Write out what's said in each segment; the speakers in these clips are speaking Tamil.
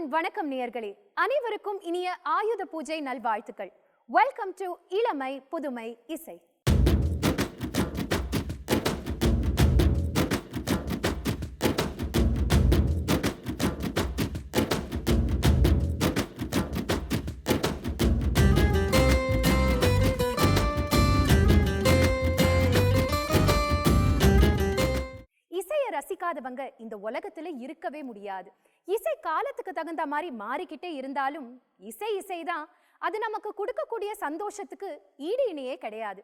அண்ட் வணக்கம் நேயர்களே, அனைவருக்கும் இனிய ஆயுத பூஜை நல்வாழ்த்துக்கள். வெல்கம் டு இளமை புதுமை இசை. இசையை ரசிக்காதவங்க இந்த உலகத்துல இருக்கவே முடியாது. இசை காலத்துக்கு தகுந்த மாதிரி மாறிக்கிட்டே இருந்தாலும் இசைதான். அது நமக்கு கொடுக்கக்கூடிய சந்தோஷத்துக்கு ஈடு இணையே கிடையாது.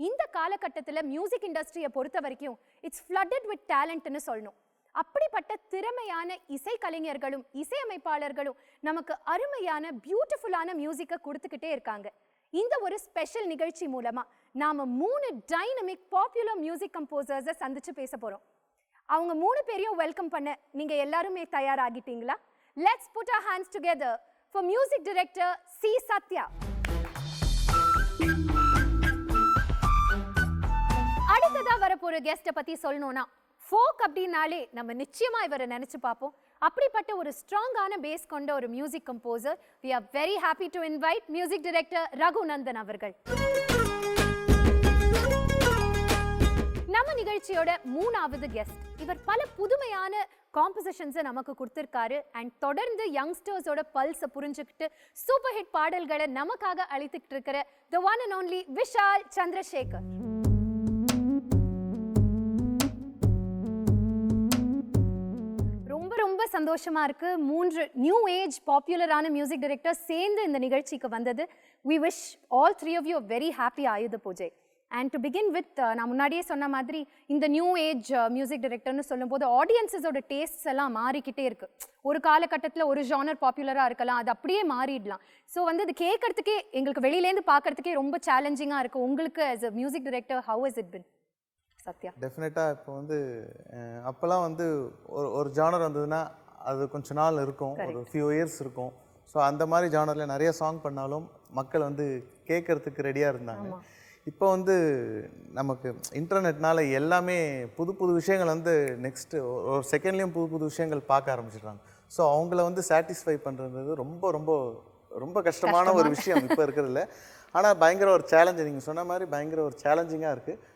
இந்த காலகட்டத்தில் மியூசிக் இண்டஸ்ட்ரியை பொறுத்த வரைக்கும் இட்ஸ் ஃப்ளட்டட் வித் டேலண்ட்னு சொல்லணும். அப்படிப்பட்ட திறமையான இசை கலைஞர்களும் இசையமைப்பாளர்களும் நமக்கு அருமையான பியூட்டிஃபுல்லான மியூசிக்கை கொடுத்துக்கிட்டே இருக்காங்க. இந்த ஒரு ஸ்பெஷல் நிகழ்ச்சி மூலமா நாம 3 டைனமிக் பாப்புலர் மியூசிக் கம்போசர்ஸை சந்திச்சு பேச போறோம். அவங்க 3 பேரையும் வெல்கம் பண்ண நீங்க எல்லாருமே தயாராகிட்டீங்களா? Let's put our hands together for music director C. Satya. அடுத்ததா வரப்போற கெஸ்ட்டை பத்தி சொல்லணும்னா, ஃபோக் அப்படின்னாலே நம்ம நிச்சயமா இவரை நினைச்சு பார்ப்போம். அப்படிப்பட்ட ஒரு ஸ்ட்ராங்கான பேஸ் கொண்ட ஒரு music composer. We are very happy to invite music director Raghunandan அவர்கள். நம்ம நிகழ்ச்சியோட 3வது கெஸ்ட். இவர் பல புதுமையான காம்போசிஷன்ஸை நமக்கு கொடுத்திருக்காரு. அண்ட் தொடர்ந்து யங்ஸ்டர்ஸோட பல்ஸை புரிஞ்சுக்கிட்டு சூப்பர் ஹிட் பாடல்களை நமக்காக அளித்துக்கிட்டு இருக்கிற the one and only Vishal Chandrasekhar. ரொம்ப ரொம்ப சந்தோஷமா இருக்கு. 3 நியூ ஏஜ் பாப்புலரான மியூசிக் டைரக்டர் சேர்ந்து இந்த நிகழ்ச்சிக்கு வந்தது. We wish all 3 of you a very happy ஆயுத பூஜை. And to begin with, நான் முன்னாடியே சொன்ன மாதிரி இந்த நியூ ஏஜ் மியூசிக் டைரக்டர்னு சொல்லும்போது ஆடியன்ஸஸோட டேஸ்ட்ஸ் எல்லாம் மாறிக்கிட்டே இருக்கு. ஒரு காலகட்டத்தில் ஒரு ஜானர் பாப்புலராக இருக்கலாம், அது அப்படியே மாறிடலாம். ஸோ இது கேட்கறதுக்கே எங்களுக்கு வெளியிலேருந்து பார்க்கறதுக்கே ரொம்ப சேலஞ்சிங்காக இருக்குது. உங்களுக்கு as a music director how has it been Sathya? டெஃபினட்டாக இப்போ அப்போல்லாம் ஒரு ஜானர் வந்ததுன்னா அது கொஞ்ச நாள் இருக்கும், ஒரு ஃபியூ இயர்ஸ் இருக்கும். ஸோ அந்த மாதிரி ஜானரில் நிறைய சாங் பண்ணாலும் மக்கள் கேட்கறதுக்கு ரெடியாக இருந்தாங்க. இப்போ நமக்கு இன்டர்நெட்னால எல்லாமே புது புது விஷயங்கள் நெக்ஸ்ட்டு ஒரு செகண்ட்லேயும் புது புது விஷயங்கள் பார்க்க ஆரம்பிச்சிடுறாங்க. ஸோ அவங்கள சாட்டிஸ்ஃபை பண்ணுறது ரொம்ப ரொம்ப ரொம்ப கஷ்டமான ஒரு விஷயம் இப்போ இருக்கிறதில்ல. ஆனால் பயங்கர ஒரு சேலஞ்சு, நீங்கள் சொன்ன மாதிரி பயங்கர ஒரு சேலஞ்சிங்காக இருக்குது.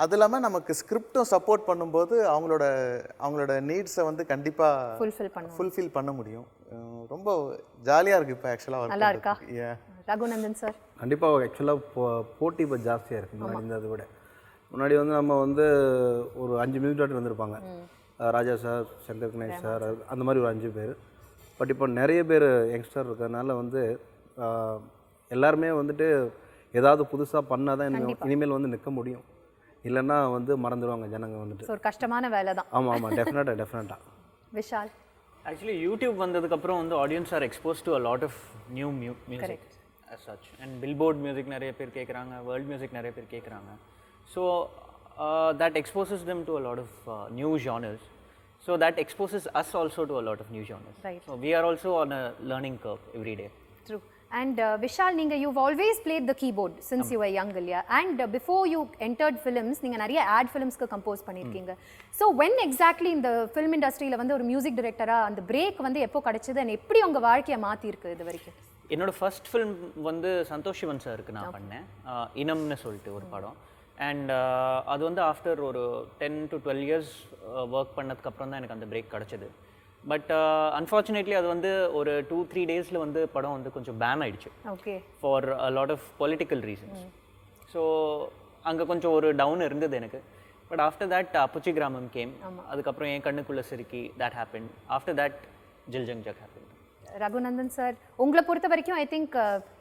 அது இல்லாமல் நமக்கு ஸ்கிரிப்டும் சப்போர்ட் பண்ணும்போது அவங்களோட நீட்ஸை கண்டிப்பாக ஃபுல்ஃபில் பண்ண முடியும். ரொம்ப ஜாலியாக இருக்குது இப்போ ஆக்சுவலாக. நல்லா இருக்கா ரகுநந்தன் சார்? கண்டிப்பாக. ஆக்சுவலாக போட்டி இப்போ ஜாஸ்தியாக இருக்குது முன்னாடி இருந்ததை விட. முன்னாடி நம்ம ஒரு 5 மியூசிக் டைரக்டர் வந்திருப்பாங்க. ராஜா சார், சங்கர் கணேஷ் சார், அந்த மாதிரி ஒரு 5 பேர். பட் இப்போ நிறைய பேர் யங்ஸ்டர் இருக்கிறதுனால எல்லாருமே ஏதாவது புதுசாக பண்ணால் தான் இனிமேல் நிற்க முடியும். இல்லைன்னா மறந்துடுவாங்க ஜனங்க. ஒரு கஷ்டமான வேலை தான். ஆமாம் டெஃபினட்டாக. விஷால்? ஆக்சுவலி யூடியூப் வந்ததுக்கப்புறம் audience are expose to a lot of new music as such, and billboard music நிறைய பேர் கேட்குறாங்க, வேர்ல்ட் மியூசிக் நிறைய பேர் கேட்குறாங்க. So that exposes them to a lot of new genres. So that exposes us also to a lot of new genres. Right. So we are also on a learning curve every day. True. And Vishal, you've always played the keyboard since you were young, இல்லையா? And before you entered films, நீங்கள் நிறைய ad filmsக்கு கம்போஸ் பண்ணியிருக்கீங்க. So when exactly இந்த ஃபிலிம் இண்டஸ்ட்ரியில் ஒரு மியூசிக் டைரக்டராக அந்த பிரேக் எப்போ கிடைச்சது, and எப்படி உங்கள் வாழ்க்கையை மாற்றிருக்கு இது வரைக்கும்? என்னோட ஃபர்ஸ்ட் ஃபிலிம் சந்தோஷ் சிவன் சாருக்கு நான் பண்ணேன், இனம்னு சொல்லிட்டு ஒரு படம். அண்ட் அது ஆஃப்டர் ஒரு 10 to 12 இயர்ஸ் ஒர்க் பண்ணதுக்கப்புறம் தான் எனக்கு அந்த பிரேக் கிடச்சிது. பட் அன்ஃபார்ச்சுனேட்லி அது ஒரு 2-3 டேஸில் படம் கொஞ்சம் பேன் ஆயிடுச்சு. Okay. For a lot of political reasons. So அங்கே கொஞ்சம் ஒரு டவுன் இருந்தது எனக்கு. பட் ஆஃப்டர் தட் புச்சி கிராமம் கேம். அதுக்கப்புறம் என் கண்ணுக்குள்ளே சிரிக்கி that happen. After that Jil Jung Juk happen. Raghunandan sir, உங்களை பொறுத்த வரைக்கும் I think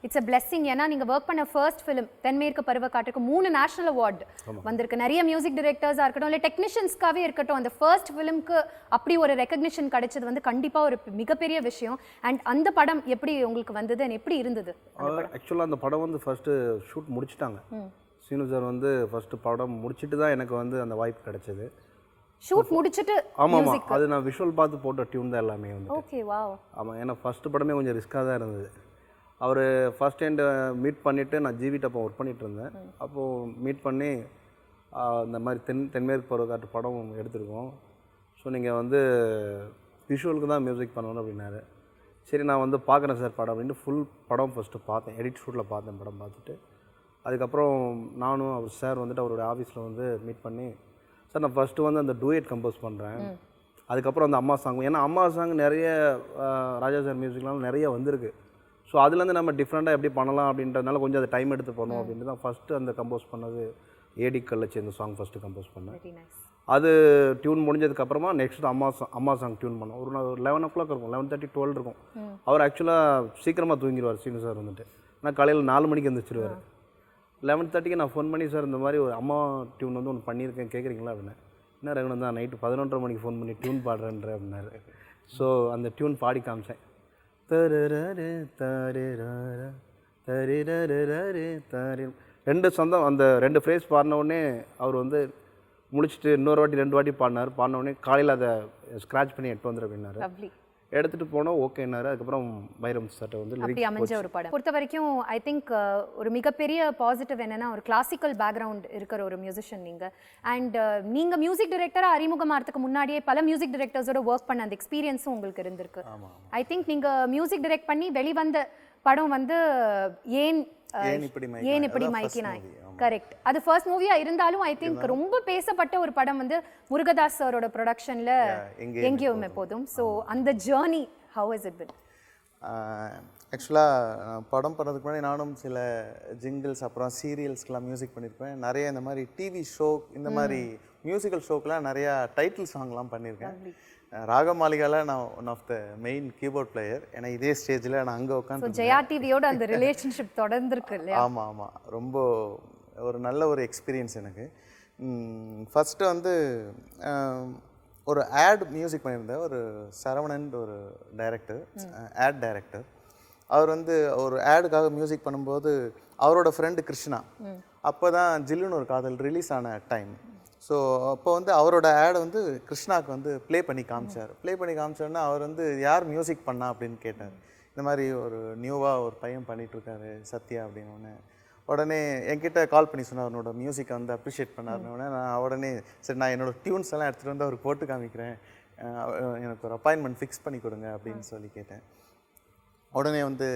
it's a blessing. ஏன்னா நீங்கள் ஒர்க் பண்ண ஃபர்ஸ்ட் ஃபிலிம் தென்மேற்கு பருவக்காற்றுக்கு 3 நேஷனல் அவார்டு வந்திருக்கு. நிறைய மியூசிக் டைரக்டர்ஸாக இருக்கட்டும், இல்லை டெக்னீஷியன்ஸ்க்காகவே இருக்கட்டும், அந்த ஃபர்ஸ்ட் ஃபிலிம்க்கு அப்படி ஒரு ரெக்கக்னிஷன் கிடைச்சது கண்டிப்பாக ஒரு மிகப்பெரிய விஷயம். அண்ட் அந்த படம் எப்படி உங்களுக்கு வந்தது, எப்படி இருந்தது? ஆக்சுவலாக அந்த படம் ஃபர்ஸ்ட்டு ஷூட் முடிச்சிட்டாங்க. சீனு சார் ஃபர்ஸ்ட் படம் முடிச்சுட்டு தான் எனக்கு அந்த வாய்ப்பு கிடைச்சது. ஷூட் முடிச்சிட்டு? ஆமாம், அது நான் விஷுவல் பார்த்து போட்ட டியூன் தான் எல்லாமே ஓகே. வாவ். ஆமாம், ஏன்னா ஃபஸ்ட்டு படமே கொஞ்சம் ரிஸ்க்காக தான் இருந்தது. அவர் ஃபர்ஸ்ட் ஹேண்டு மீட் பண்ணிவிட்டு நான் ஜிவிட்ட அப்போ ஒர்க் பண்ணிகிட்டு இருந்தேன். அப்போது மீட் பண்ணி இந்த மாதிரி தென்மேற்கு பருவக்காற்று படம் எடுத்திருக்கோம். ஸோ நீங்கள் விஷுவலுக்கு தான் மியூசிக் பண்ணணும் அப்படின்னாரு. சரி நான் வந்து பார்க்குறேன் சார் படம் அப்படின்ட்டு ஃபுல் படம் ஃபஸ்ட்டு பார்த்தேன், எடிட் ஷூட்டில் பார்த்தேன். படம் பார்த்துட்டு அதுக்கப்புறம் நானும் அவர் சார் வந்துட்டு அவருடைய ஆஃபீஸில் வந்து மீட் பண்ணி, சார் நான் ஃபஸ்ட்டு வந்து அந்த டூயட் கம்போஸ் பண்ணுறேன், அதுக்கப்புறம் அந்த அம்மா சாங், ஏன்னா அம்மா சாங் நிறைய ராஜா சார் மியூசிக்லாம் நிறைய வந்திருக்கு. ஸோ அதுலேருந்து நம்ம டிஃப்ரெண்ட்டாக எப்படி பண்ணலாம் அப்படின்றதுனால கொஞ்சம் அது டைம் எடுத்து பண்ணோம் அப்படின்ட்டு தான் ஃபஸ்ட்டு அந்த கம்போஸ் பண்ணது ஏடி கல்லச்சி அந்த சாங் ஃபஸ்ட்டு கம்போஸ் பண்ணேன். அது டியூன் முடிஞ்சதுக்கப்புறமா நெக்ஸ்ட் அம்மா சாங் டியூன் பண்ணோம். ஒரு 11 o'clock இருக்கும், 11:30 12 இருக்கும். அவர் ஆக்சுவலாக சீக்கிரமாக தூங்கிடுவார் சீனு சார் வந்துட்டு. ஆனால் காலையில் 4 மணிக்கு எழுந்திரிச்சிருவார். 11:30க்கு நான் ஃபோன் பண்ணி, சார் இந்த மாதிரி ஒரு அம்மா டியூன் வந்து ஒன்று பண்ணியிருக்கேன் கேட்குறீங்களா அப்படின்னா, என்ன ரகுணன் தான் நைட்டு 11:30 மணிக்கு ஃபோன் பண்ணி டியூன் பாடுறேன்ற அப்படின்னாரு. ஸோ அந்த டியூன் பாடி காமிச்சேன். தரு தரு தரு தரு 2 சொந்தம் அந்த 2 ஃப்ரேஸ் பாடின உடனே அவர் வந்து முடிச்சுட்டு இன்னொரு வாட்டி 2 வாட்டி பாடின உடனே காலையில் அதை ஸ்க்ராட்ச் பண்ணி எடுத்து வந்துரு அப்படின்னாரு. எடுத்துகிட்டு போனோம், ஓகேன்னாரு. அதுக்கப்புறம் வைரம் சார்ட்ட வந்து அப்படி அமைஞ்ச ஒரு படம் பொறுத்த வரைக்கும் ஐ திங்க் ஒரு மிகப்பெரிய பாசிட்டிவ் என்னன்னா, ஒரு கிளாசிக்கல் பேக்ரவுண்ட் இருக்கிற ஒரு மியூசிஷியன் நீங்க. அண்ட் நீங்க மியூசிக் டைரக்டராக அறிமுகமாகிறதுக்கு முன்னாடியே பல மியூசிக் டைரக்டர்ஸோட ஒர்க் பண்ண அந்த எக்ஸ்பீரியன்ஸும் உங்களுக்கு இருந்திருக்கு. ஐ திங்க் நீங்க மியூசிக் டைரக்ட் பண்ணி வெளிவந்த படம் வந்து ஏன் இப்படி மைக்கினாய், கரெக்ட். அது ஃபர்ஸ்ட் மூவியா இருந்தாலும் ஐ திங்க் ரொம்ப பேசப்பட்ட ஒரு படம் வந்து முருகதாஸ் சாரோட ப்ரொடக்ஷன்ல எங்கேயுமே போதும். ஸோ அந்த ஜேர்னி ஹவ் இஸ் இட் பின்? ஆக்சுவலாக படம் பண்ணுறதுக்கு முன்னாடி நானும் சில ஜிங்கிள்ஸ் அப்புறம் சீரியல்ஸ்க்கெலாம் மியூசிக் பண்ணியிருப்பேன். நிறைய இந்த மாதிரி டிவி ஷோ, இந்த மாதிரி மியூசிக்கல் ஷோக்கெலாம் நிறையா டைட்டில் சாங்லாம் பண்ணியிருக்கேன். ராகமாளிகால நான் one of the main keyboard player. ஏன்னா இதே ஸ்டேஜில் நான் அங்கே உட்காந்து ஜெயா டிவியோட அந்த ரிலேஷன்ஷிப் தொடர்ந்துருக்கு இல்லையா? ஆமாம், ரொம்ப ஒரு நல்ல ஒரு எக்ஸ்பீரியன்ஸ் எனக்கு. ஃபஸ்ட்டு வந்து ஒரு ஆட் மியூசிக் பண்ணியிருந்தேன். ஒரு சரவணன் ஒரு டைரக்டர், ஆட் டைரக்டர். அவர் வந்து ஒரு ஆடுக்காக மியூசிக் பண்ணும்போது அவரோட ஃப்ரெண்டு கிருஷ்ணா, அப்போ தான் ஜில்லுன்னு ஒரு காதல் ரிலீஸ் ஆன டைம். ஸோ அப்போ வந்து அவரோட ஆடை வந்து கிருஷ்ணாவுக்கு வந்து ப்ளே பண்ணி காமிச்சோன்னா அவர் வந்து யார் மியூசிக் பண்ணா அப்படின்னு கேட்டார். இந்த மாதிரி ஒரு நியூவாக ஒரு பையன் பண்ணிகிட்ருக்காரு சத்யா அப்படின்னு. உடனே என்கிட்ட கால் பண்ணி சொன்னார், அவனோட மியூசிக்கை வந்து அப்ரிஷியேட் பண்ணாருன்னு. நான் உடனே சரி நான் என்னோடய டியூன்ஸ் எல்லாம் எடுத்துகிட்டு வந்து அவருக்கு போட்டு காமிக்கிறேன், எனக்கு ஒரு அப்பாயின்மெண்ட் ஃபிக்ஸ் பண்ணி கொடுங்க அப்படின்னு சொல்லி கேட்டேன். உடனே வந்து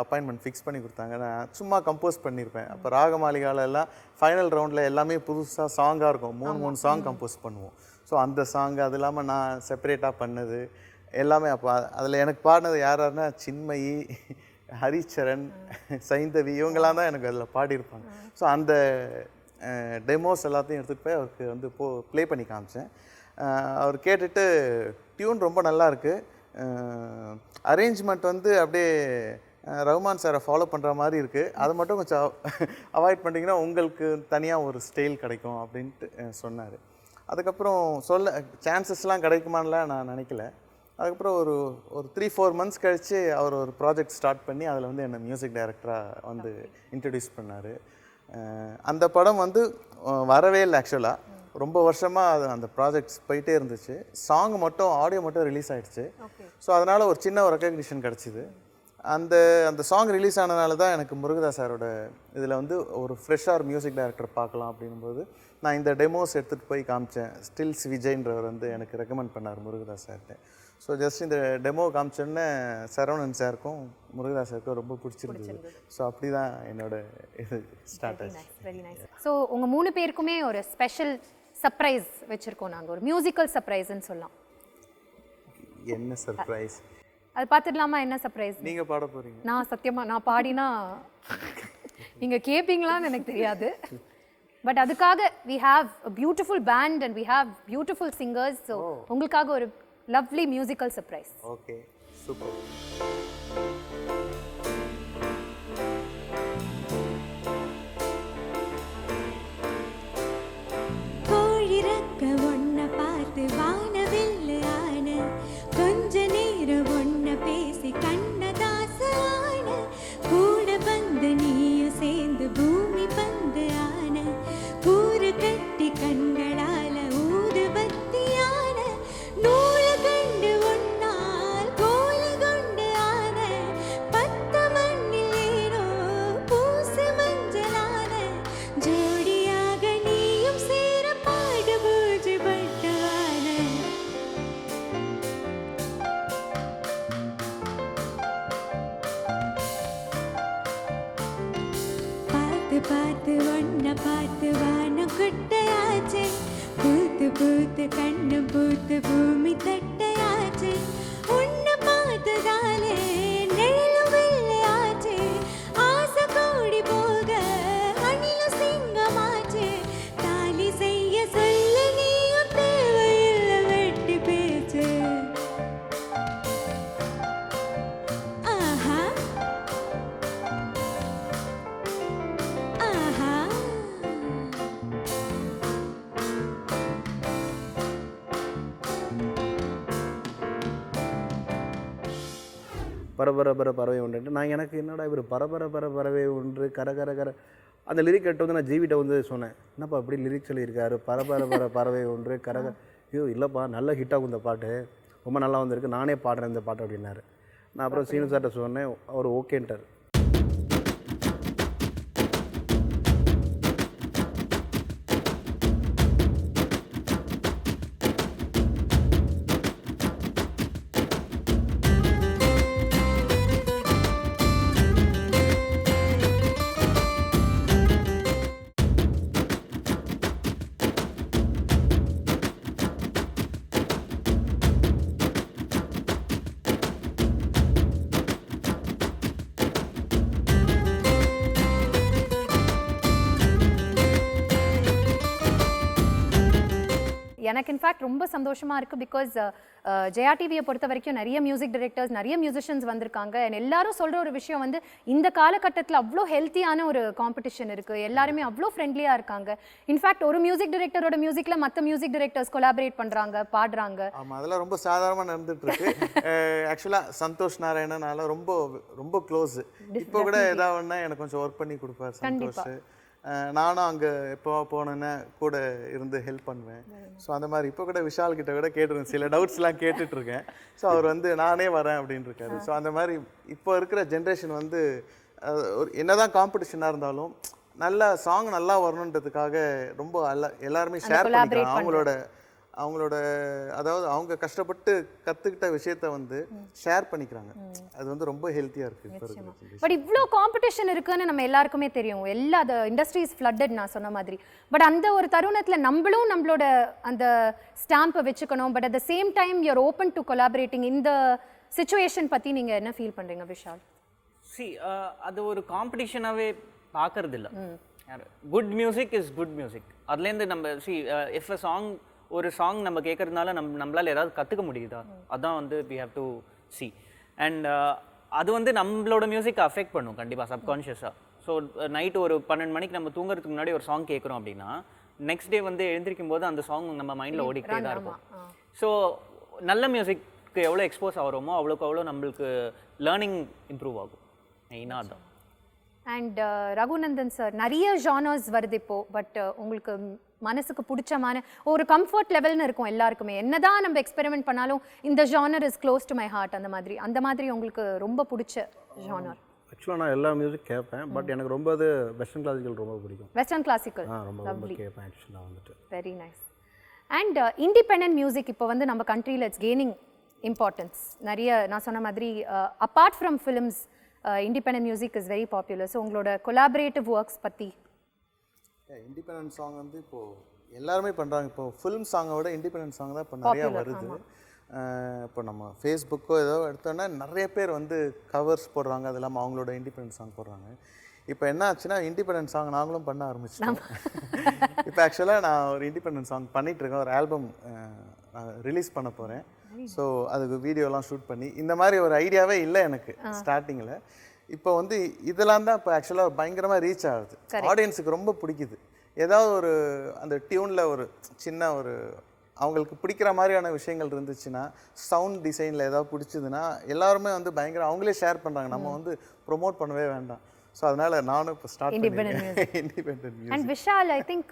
அப்பாயின்மெண்ட் ஃபிக்ஸ் பண்ணி கொடுத்தாங்க. நான் சும்மா கம்போஸ் பண்ணியிருப்பேன். அப்போ ராகமாளிகாலெல்லாம் ஃபைனல் ரவுண்டில் எல்லாமே புதுசாக சாங்காக இருக்கும், 3 சாங் கம்போஸ் பண்ணுவோம். ஸோ அந்த சாங் அது இல்லாமல் நான் செப்பரேட்டாக பண்ணது எல்லாமே. அப்போ அதில் எனக்கு பாடினது யாருன்னா சின்மயி, ஹரிச்சரன், சைந்தவி, இவங்கெல்லாம் தான் எனக்கு அதில் பாடியிருப்பாங்க. ஸோ அந்த டெமோஸ் எல்லாத்தையும் எடுத்துகிட்டு போய் அவருக்கு வந்து ப்ளே பண்ணி காமிச்சேன். அவர் கேட்டுட்டு டியூன் ரொம்ப நல்லா இருக்குது, அரேஞ்ச்மெண்ட் வந்து அப்படியே ரஹ்மான் சாரை ஃபாலோ பண்ணுற மாதிரி இருக்குது, அதை மட்டும் கொஞ்சம் அவாய்ட் பண்ணிங்கன்னா உங்களுக்கு தனியாக ஒரு ஸ்டைல் கிடைக்கும் அப்படின்ட்டு சொன்னார். அதுக்கப்புறம் சான்சஸ்லாம் கிடைக்குமான்லாம் நான் நினைக்கல. அதுக்கப்புறம் ஒரு 3-4 months கழித்து அவர் ஒரு ப்ராஜெக்ட் ஸ்டார்ட் பண்ணி அதில் வந்து என்னை மியூசிக் டைரக்டராக வந்து இன்ட்ரடியூஸ் பண்ணார். அந்த படம் வந்து வரவே இல்லை ஆக்சுவலாக. ரொம்ப வருஷமாக அது அந்த ப்ராஜெக்ட்ஸ் போயிட்டே இருந்துச்சு. சாங் மட்டும் ஆடியோ மட்டும் ரிலீஸ் ஆகிடுச்சு. ஸோ அதனால் ஒரு சின்ன ஒரு ரெக்கக்னிஷன் கிடச்சிது. அந்த சாங் ரிலீஸ் ஆனதுனால தான் எனக்கு முருகதாஸ் சாரோட இதில் வந்து ஒரு ஃப்ரெஷ்ஷாக மியூசிக் டைரக்டர் பார்க்கலாம் அப்படின்போது நான் இந்த டெமோஸ் எடுத்துகிட்டு போய் காமிச்சேன். ஸ்டில்ஸ் விஜய்ன்றவர் வந்து எனக்கு ரெக்கமெண்ட் பண்ணார் முருகதாஸ் சார்கிட்ட. ஸோ ஜஸ்ட் இந்த டெமோ காமிச்சோன்னே சரவணன் சாருக்கும் முருகதாஸ் சாருக்கும் ரொம்ப பிடிச்சிருந்தது. ஸோ அப்படி தான் என்னோட இது ஸ்டார்ட் ஆச்சு. Very nice. ஸோ உங்கள் 3 பேருக்குமே ஒரு ஸ்பெஷல் சர்ப்ரைஸ் வச்சுருக்கோம் நாங்கள், ஒரு மியூசிக்கல் சர்ப்ரைஸ்ன்னு சொல்லலாம். என்ன சர்ப்ரைஸ்? அது பார்த்துடலாமா? என்ன சர்ப்ரைஸ்? நீங்கள் பாட போகிறீங்க? நான் சத்தியமாக நான் பாடினா நீங்கள் கேட்பீங்களான்னு எனக்கு தெரியாது. பட் அதுக்காக we have a beautiful band and we have beautiful singers. So உங்களுக்காக ஒரு lovely musical surprise. Okay, super. கோழிறக்க ஒன்ன பார்த்து வானவில்லு ஆன, கொஞ்ச நேரம் ஒன்ன பேசி கண்ணதாச ஆன, கூட வந்து நீயும் சேர்ந்து பூமி பந்து ஆன, கூறு கட்டி கண்களால ஊதுபத்தியான, நூலை கண்டு ஒன்னால் கோலி கொண்டு ஆன, பத்த மண்ணில் ஏனோ பூசு மஞ்சளான, ஜோடியாக நீயும் சேர பாடு பூஜை பட்டவான, உன்னை பார்த்து வானம் குட்டையாச்சு, பூத்து பூத்து கண்ணு பூத்து பூமி தட்டையாச்சு, உன்னை பார்த்ததாலே நிழலும் வெள்ளையாச்சு, ஆசை கூடி போக அணிலும் சிங்கமாச்சு, தாலி செய்ய சொல்ல நீயும் தேவையில்லை வெட்டி பேச்சு. ஆஹா ஆஹா பரபர பறவை ஒன்றுட்டு நான் எனக்கு என்னடா இவர் பரபர பறவை ஒன்று கர கர கர அந்த லிரிக் கேட்டு வந்து நான் ஜீவிட்ட வந்து சொன்னேன், என்னப்பா அப்படி லிரிக் சொல்லியிருக்காரு, பரபர பறவை ஒன்று கர கர. ஐயோ இல்லைப்பா நல்ல ஹிட் ஆகும் இந்த பாட்டு, ரொம்ப நல்லா வந்திருக்கு, நானே பாடுறேன் இந்த பாட்டு அப்படின்னாரு. நான் அப்புறம் சீனு சார்கிட்ட சொன்னேன், அவர் ஓகேன்ட்டார். எனக்கு இன்ஃபேக்ட் ரொம்ப சந்தோஷமா இருக்கு பிகாஸ் ஜெயா டிவியை பொறுத்த வரைக்கும் நிறைய மியூசிக் டைரக்டர்ஸ் நிறைய மியூசிஷியன்ஸ் வந்திருக்காங்க and எல்லாரும் சொல்ற ஒரு விஷயம் வந்து இந்த காலகட்டத்தில் அவ்வளோ ஹெல்த்தியான ஒரு காம்படிஷன் இருக்கு, எல்லாருமே அவ்வளோ ஃப்ரெண்ட்லியா இருக்காங்க. இன்ஃபேக்ட் ஒரு மியூசிக் டைரக்டரோட மியூசிக்ல மற்ற மியூசிக் டைரக்டர்ஸ் கொலாபரேட் பண்றாங்க, பாடுறாங்க. ஆமாம், அதெல்லாம் ரொம்ப சாதாரணமாக நடந்துட்டு இருக்கு. ஆக்சுவலாக சந்தோஷ் நாராயணனால ரொம்ப ரொம்ப க்ளோஸ். இப்போ கூட ஏதாவதுன்னா எனக்கு கொஞ்சம் ஒர்க் பண்ணி கொடுப்பார் சந்தோஷ். நானும் அங்கே எப்போ போனேன்னா கூட இருந்து ஹெல்ப் பண்ணுவேன். ஸோ அந்த மாதிரி இப்போ கூட விஷால் கிட்ட கூட கேட்டுருக்கேன், சில டவுட்ஸ்லாம் கேட்டுட்ருக்கேன். ஸோ அவர் வந்து நானே வரேன் அப்படின்னு இருக்காரு. ஸோ அந்த மாதிரி இப்போ இருக்கிற ஜென்ரேஷன் வந்து ஒரு என்னதான் காம்படிஷனாக இருந்தாலும் நல்ல சாங் நல்லா வரணுன்றதுக்காக ரொம்ப எல்லாருமே ஷேர் பண்ணிக்கிறாங்க. அவங்களோட அதாவது அவங்க கஷ்டப்பட்டு கற்றுக்கிட்ட விஷயத்த வந்து ஷேர் பண்ணிக்கிறாங்க. அது வந்து ரொம்ப ஹெல்த்தியாக இருக்குது இப்போ இருக்கிற. பட் இவ்வளோ காம்படிஷன் இருக்குன்னு நம்ம எல்லாருக்குமே தெரியும், எல்லா இண்டஸ்ட்ரீஸ் ஃப்ளட்டட் நான் சொன்ன மாதிரி. பட் அந்த ஒரு தருணத்தில் நம்மளும் நம்மளோட அந்த ஸ்டாம்பை வச்சுக்கணும். But at the same time you're open to கொலாபரேட்டிங். இந்த சிச்சுவேஷன் பற்றி நீங்கள் என்ன ஃபீல் பண்ணுறீங்க விஷால்? அது ஒரு காம்படிஷனாகவே பார்க்கறது இல்லை. Good music is good music. அதுலேருந்து நம்ம இஃப் அ சாங் ஒரு சாங் நம்ம கேட்கறதுனால நம்மளால் ஏதாவது கற்றுக்க முடியுதா, அதான் வந்து வி ஹேவ் டு சி. அண்ட் அது வந்து நம்மளோட மியூசிக்கை அஃபெக்ட் பண்ணும் கண்டிப்பாக சப்கான்ஷியஸாக. ஸோ நைட்டு ஒரு 12 மணிக்கு நம்ம தூங்குறதுக்கு முன்னாடி ஒரு சாங் கேட்குறோம் அப்படின்னா நெக்ஸ்ட் டே வந்து எழுந்திரிக்கும் போது அந்த சாங் நம்ம மைண்டில் ஓடிக்கிட்டே தான் இருக்கும். ஸோ நல்ல மியூசிக்கு எவ்வளோ எக்ஸ்போஸ் ஆகிறோமோ அவ்வளோக்கு அவ்வளோ நம்மளுக்கு லேர்னிங் இம்ப்ரூவ் ஆகும். மெயினாக அதுதான். அண்ட் ரகுநந்தன் சார், நிறைய ஜானர்ஸ் வருது இப்போ. பட் உங்களுக்கு மனசுக்கு பிடிச்சமான ஒரு கம்ஃபர்ட் லெவல்னு இருக்கும் எல்லாருக்குமே, என்னதான் நம்ம எக்ஸ்பெரிமெண்ட் பண்ணாலும் இந்த genre is close to my heart. அந்த மாதிரி உங்களுக்கு ரொம்ப பிடிச்ச ஜானர்? ஆக்சுவலாக நான் எல்லா மியூசிக் கேட்பேன், பட் எனக்கு ரொம்ப அது வெஸ்டர்ன் கிளாசிக்கல் ரொம்ப பிடிக்கும். வெஸ்டர்ன் கிளாசிக்கல் ரொம்ப கேட்பேன் ஆக்சுவலாக வந்துட்டு. Very nice. And independent music இப்போ வந்து நம்ம கண்ட்ரியில் இட்ஸ் கெய்னிங் இம்பார்ட்டன்ஸ். நிறைய நான் சொன்ன மாதிரி apart from films independent music is very popular. So உங்களோட கொலாபரேட்டிவ் ஒர்க்ஸ் பற்றி? இண்டிபெண்டன்ட் சாங் வந்து இப்போது எல்லாருமே பண்ணுறாங்க. இப்போ ஃபிலிம் சாங்கை விட இண்டிபெண்டன்ட் சாங் தான் இப்போ நிறையா வருது. இப்போ நம்ம ஃபேஸ்புக்கோ ஏதோ எடுத்தோன்னா நிறைய பேர் வந்து கவர்ஸ் போடுறாங்க, அது இல்லாமல் அவங்களோட இண்டிபெண்டன்ட் சாங் போடுறாங்க. இப்போ என்ன ஆச்சுன்னா இண்டிபெண்டன்ட் சாங் நாங்களும் பண்ண ஆரம்பிச்சிட்டோம். இப்போ ஆக்சுவலாக நான் ஒரு இண்டிபெண்டன்ட் சாங் பண்ணிகிட்ருக்கேன், ஒரு ஆல்பம் ரிலீஸ் பண்ண போகிறேன். ஸோ அதுக்கு வீடியோலாம் ஷூட் பண்ணி இந்த மாதிரி ஒரு ஐடியாவே இல்லை எனக்கு ஸ்டார்டிங்கில். இப்போ வந்து இதெல்லாம் தான் இப்போ ஆக்சுவலாக பயங்கரமாக ரீச் ஆகுது, ஆடியன்ஸுக்கு ரொம்ப பிடிக்குது. ஏதாவது ஒரு அந்த டியூனில் ஒரு சின்ன ஒரு அவங்களுக்கு பிடிக்கிற மாதிரியான விஷயங்கள் இருந்துச்சுன்னா, சவுண்ட் டிசைனில் ஏதாவது பிடிச்சதுன்னா எல்லாருமே வந்து பயங்கர அவங்களே ஷேர் பண்ணுறாங்க, நம்ம வந்து ப்ரொமோட் பண்ணவே வேண்டாம். ஸோ அதனால் நானும் இப்போ start independent. And Vishal, I think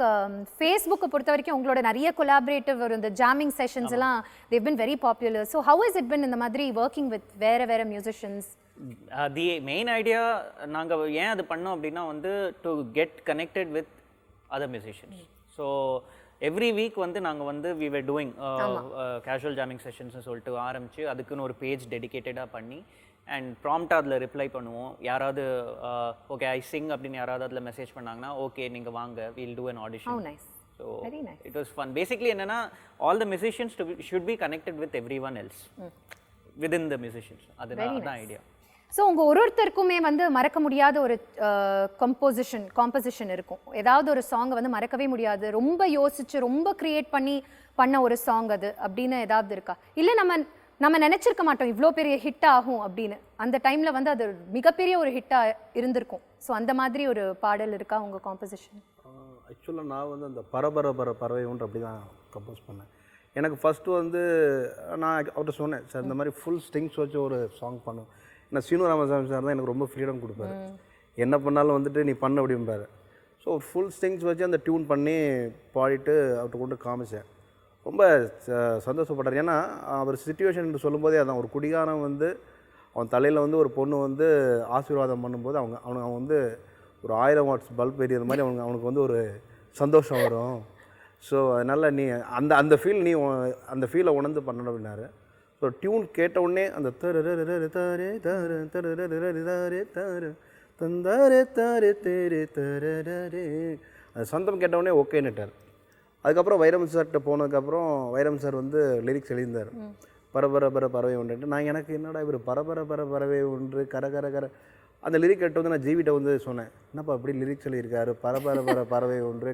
ஃபேஸ்புக்கை பொறுத்த வரைக்கும் உங்களோட நிறைய கொலாபரேட்டிவ் ஒரு இந்த ஜாமிங் செஷன்ஸ் எல்லாம் they've been very popular. So how is it been இந்த மாதிரி ஒர்க்கிங் வித் வேறு மியூசிஷியன்ஸ்? தி மெயின் ஐடியா நாங்கள் ஏன் அது பண்ணோம் அப்படின்னா வந்து to get connected with other musicians. So every week வந்து நாங்கள் வந்து we were doing casual jamming செஷன்ஸ்னு சொல்லிட்டு ஆரம்பித்து அதுக்குன்னு ஒரு பேஜ் டெடிக்கேட்டடாக பண்ணி அண்ட் ப்ராம்ப்டாக அதில் ரிப்ளை பண்ணுவோம். யாராவது ஓகே ஐ சிங் அப்படின்னு யாராவது அதில் மெசேஜ் பண்ணாங்கன்னா ஓகே நீங்கள் வாங்க will do an How audition. nice. So Very nice. It was fun. Basically என்னன்னா all the musicians should be connected with everyone else within the musicians. அதுதான் ஐடியா. ஸோ உங்கள் ஒருத்தருக்குமே வந்து மறக்க முடியாத ஒரு காம்போசிஷன் இருக்கும். ஏதாவது ஒரு சாங்கை வந்து மறக்கவே முடியாது, ரொம்ப யோசிச்சு ரொம்ப கிரியேட் பண்ண ஒரு சாங் அது அப்படின்னு ஏதாவது இருக்கா? இல்லை நம்ம நினச்சிருக்க மாட்டோம் இவ்வளோ பெரிய ஹிட் ஆகும் அப்படின்னு, அந்த டைமில் வந்து அது மிகப்பெரிய ஒரு ஹிட்டாக இருந்திருக்கும். ஸோ அந்த மாதிரி ஒரு பாடல் இருக்கா உங்கள் காம்போசிஷன்? ஆக்சுவலாக நான் வந்து அந்த பறவை ஒன்று அப்படி தான் கம்போஸ் பண்ணேன். எனக்கு ஃபஸ்ட்டு வந்து நான் அவர்கிட்ட சொன்னேன், சார் இந்த மாதிரி ஃபுல் ஸ்ட்ரிங்ஸ் வச்சு ஒரு சாங் பண்ணும். ஏன்னா சீனு ராமசாமி சார் தான் எனக்கு ரொம்ப ஃப்ரீடம் கொடுப்பாரு, என்ன பண்ணாலும் வந்துட்டு நீ பண்ண அப்படிம்பாரு. ஸோ ஃபுல் ஸ்ட்ரிங்ஸ் வச்சு அந்த டியூன் பண்ணி பாடிட்டு அவர்கிட்ட கொண்டு காமிச்சேன். ரொம்ப சந்தோஷப்பட்டார். ஏன்னா அவர் சுச்சுவேஷன் சொல்லும்போதே அதான், ஒரு குடிகாரன் வந்து அவன் தலையில் வந்து ஒரு பொண்ணு வந்து ஆசீர்வாதம் பண்ணும்போது அவனுக்கு வந்து ஒரு 1000 வாட்ஸ் பல்ப் எரியது மாதிரி அவனுக்கு வந்து ஒரு சந்தோஷம் வரும். ஸோ அதனால் நீ அந்த ஃபீலை உணர்ந்து பண்ணணும் அப்படின்னாரு. ஸோ டியூன் கேட்ட உடனே அந்த அந்த சந்தம் கேட்ட உடனே ஓகேன்னுட்டார். அதுக்கப்புறம் வைரம் சார்கிட்ட போனதுக்கப்புறம் வைரம் சார் வந்து லிரிக்ஸ் எழுதியிருந்தார். பறவை ஒன்றுட்டு நான் எனக்கு என்னடா இவர் பறவை ஒன்று கர அந்த லிரிக் கேட்டு வந்து நான் ஜீவிட்ட வந்து சொன்னேன், என்னப்பா அப்படி லிரிக்ஸ் எழுதியிருக்காரு, பறவை ஒன்று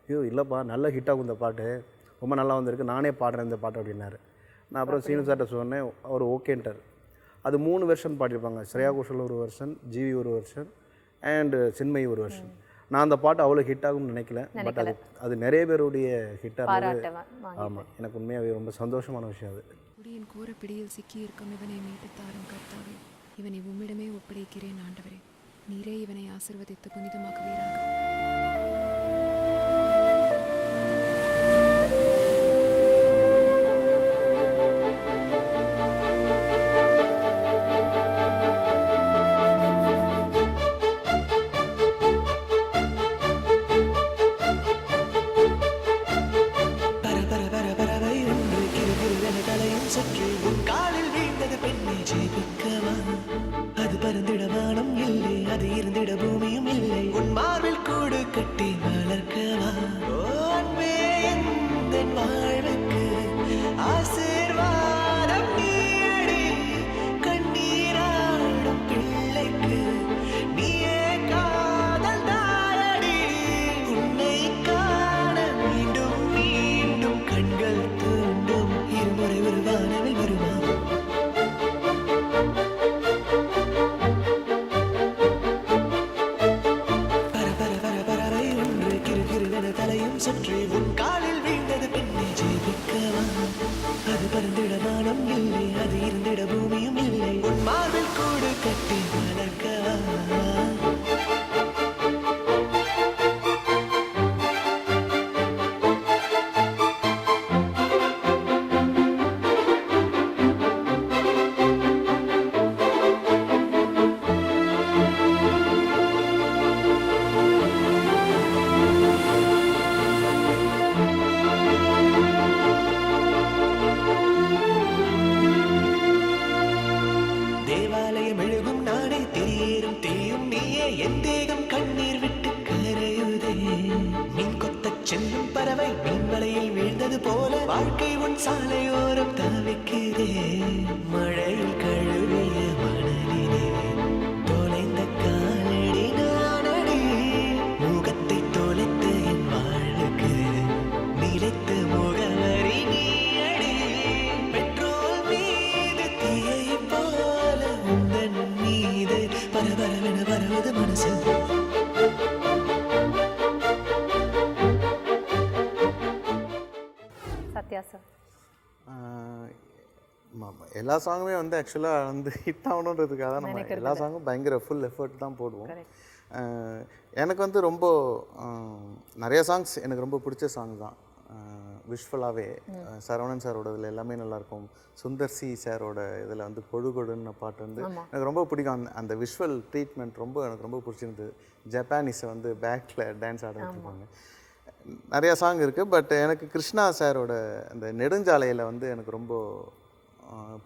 ஐயோ இல்லைப்பா நல்ல ஹிட் ஆகும் இந்த பாட்டு, ரொம்ப நல்லா வந்திருக்கு, நானே பாடுறேன் இந்த பாட்டு அப்படின்னாரு. நான் அப்புறம் சீனு சார்கிட்ட சொன்னேன், அவர் ஓகேன்ட்டார். அது 3 வெர்ஷன் பாடியிருப்பாங்க. ஸ்ரேயா கோஷல் ஒரு வெர்ஷன், ஜிவி ஒரு வெர்ஷன் அண்டு சின்மயி ஒரு வெர்ஷன். நான் அந்த பாட்டு அவ்வளோ ஹிட் ஆகும்னு நினைக்கல, பட் அது நிறைய பேருடைய ஹிட்டாக இருந்தது. ஆமாம், எனக்கு உண்மையாகவே ரொம்ப சந்தோஷமான விஷயம் அது. குடியின் கோர பிடியில் சிக்கியிருக்கும் இவனை மீட்டு தாரும் கர்த்தாவே, இவனை உம்மிடமே ஒப்படைக்கிறேன் ஆண்டவரே, நீரே இவனை ஆசீர்வதித்து புனிதமாக்குவீராக. சற்று உன் காலில் வீழ்ந்தது பெண்ணை ஜெயிக்கவா, அது பறந்திட வானம் இல்லை, அது இருந்திட பூமியும் இல்லை, உன் மார்பில் கூடு கட்டி வளர்க்கவா. ஓ அன்பே எந்த வாழ்வுக்கு ஆசீர்வாதம் நீடி, கண்ணீராடும் பிள்ளைக்கு நீயே காதல் தாரடி, உன்னை காண மீண்டும் மீண்டும் கண்கள் தூண்டும், இருமுறை ஒரு வானவில் வருமா. பறவை ஒன்று கிருகிருவென தலையும் சுற்றி உன் காலில் வீழ்ந்தது பெண்ணை ஜெயிக்கவா, அது பறந்திட வானம் இல்லை, அது இருந்திட பூமியும் இல்லை, உன் மார்பில் கூடு கட்டி வளர்க்கவா. தேவாலயம் எழுகும் நானே, திரியேறும் தேயும் நீயே, என் தேகம் கண்ணீர் விட்டு கரையுதே, மீன் கொத்தச் செல்லும் பறவை மீன் வலையில் வீழ்ந்தது போல வாழ்க்கை உன் சாலையோரம் தவிக்குதே, மழையில் கழுவிய மணலிலே தொலைந்த காலடி நானடி, முகத்தை தொலைத்த என் வாழ்வுக்கு நிலைத்த முகவரி நீயடி, பெட்ரோல் மீது தீயை போல உந்தன் மீது பரபரவென வருவது மனசு. சத்யா சார், எல்லா சாங்குமே வந்து ஆக்சுவலாக வந்து ஹிட் ஆகணுன்றதுக்காக தான் நம்ம எல்லா சாங்கும் பயங்கர ஃபுல் எஃபர்ட் தான் போடுவோம். எனக்கு வந்து ரொம்ப நிறைய சாங்ஸ் எனக்கு ரொம்ப பிடிச்ச சாங் தான். விஷுவலாகவே சரவணன் சாரோட இதில் எல்லாமே நல்லாயிருக்கும். சுந்தர் சி சாரோட இதில் வந்து கொழுகொடுன்னு பாட்டு வந்து எனக்கு ரொம்ப பிடிக்கும். அந்த விஷுவல் ட்ரீட்மெண்ட் எனக்கு ரொம்ப பிடிச்சிருந்தது. ஜப்பானீஸை வந்து பேக்கில் டான்ஸ் ஆடிட்டுருப்பாங்க. நிறையா சாங் இருக்குது. பட் எனக்கு கிருஷ்ணா சாரோட அந்த நெடுஞ்சாலையில் வந்து எனக்கு ரொம்ப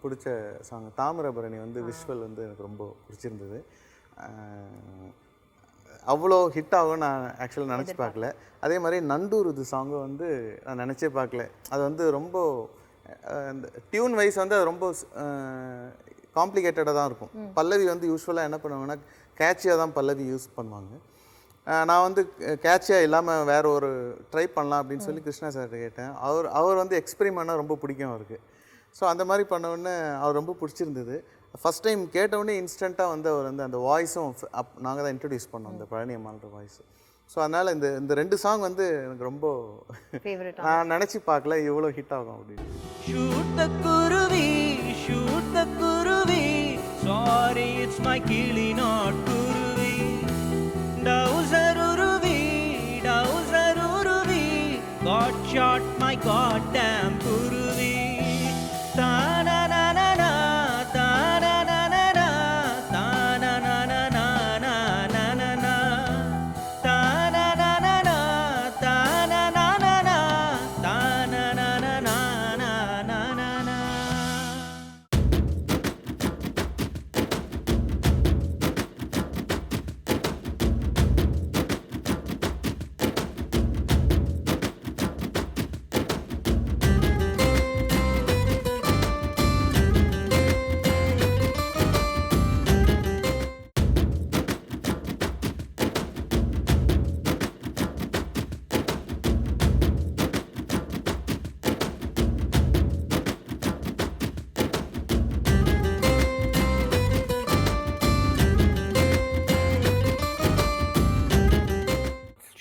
பிடிச்ச சாங் தாமிரபரணி வந்து விஷுவல் வந்து எனக்கு ரொம்ப பிடிச்சிருந்தது. அவ்வளோ ஹிட் ஆகும் நான் ஆக்சுவலாக நினச்சி பார்க்கல. அதே மாதிரி நண்டூர் இது சாங்கு வந்து நான் நினச்சே பார்க்கல. அது வந்து ரொம்ப இந்த டியூன் வைஸ் வந்து அது ரொம்ப காம்ப்ளிகேட்டடாக தான் இருக்கும். பல்லவி வந்து யூஸ்வலாக என்ன பண்ணுவாங்கன்னா கேட்சியாக தான் பல்லவி யூஸ் பண்ணுவாங்க. நான் வந்து கேட்சியாக இல்லாமல் வேறு ஒரு ட்ரை பண்ணலாம் அப்படின்னு சொல்லி கிருஷ்ணா சார்கிட்ட கேட்டேன். அவர் வந்து எக்ஸ்பெரிமெண்ட்னா ரொம்ப பிடிக்கும் அவருக்கு. ஸோ அந்த மாதிரி பண்ணவுடனே அவர் ரொம்ப பிடிச்சிருந்தது. ஃபஸ்ட் டைம் கேட்டவுடனே இன்ஸ்டண்ட்டாக வந்து அவர் வந்து அந்த வாய்ஸும் நாங்கள் தான் இன்ட்ரடியூஸ் பண்ணோம் அந்த பழனி அம்மான்ற வாய்ஸ். ஸோ அதனால் இந்த 2 சாங் வந்து எனக்கு ரொம்ப நான் நினச்சி பார்க்கல இவ்வளோ ஹிட் ஆகும் அப்படின்னு. Shoot the kuruvi, shoot the kuruvi. Sorry, it's my kili, not kuruvi. Dowser uruvi, got shot, my goddamn kuruvi. Ta na na na na, ta na na na na, ta na na na na na na na na, ta na na na na, ta na na na na, ta na na na na na na na.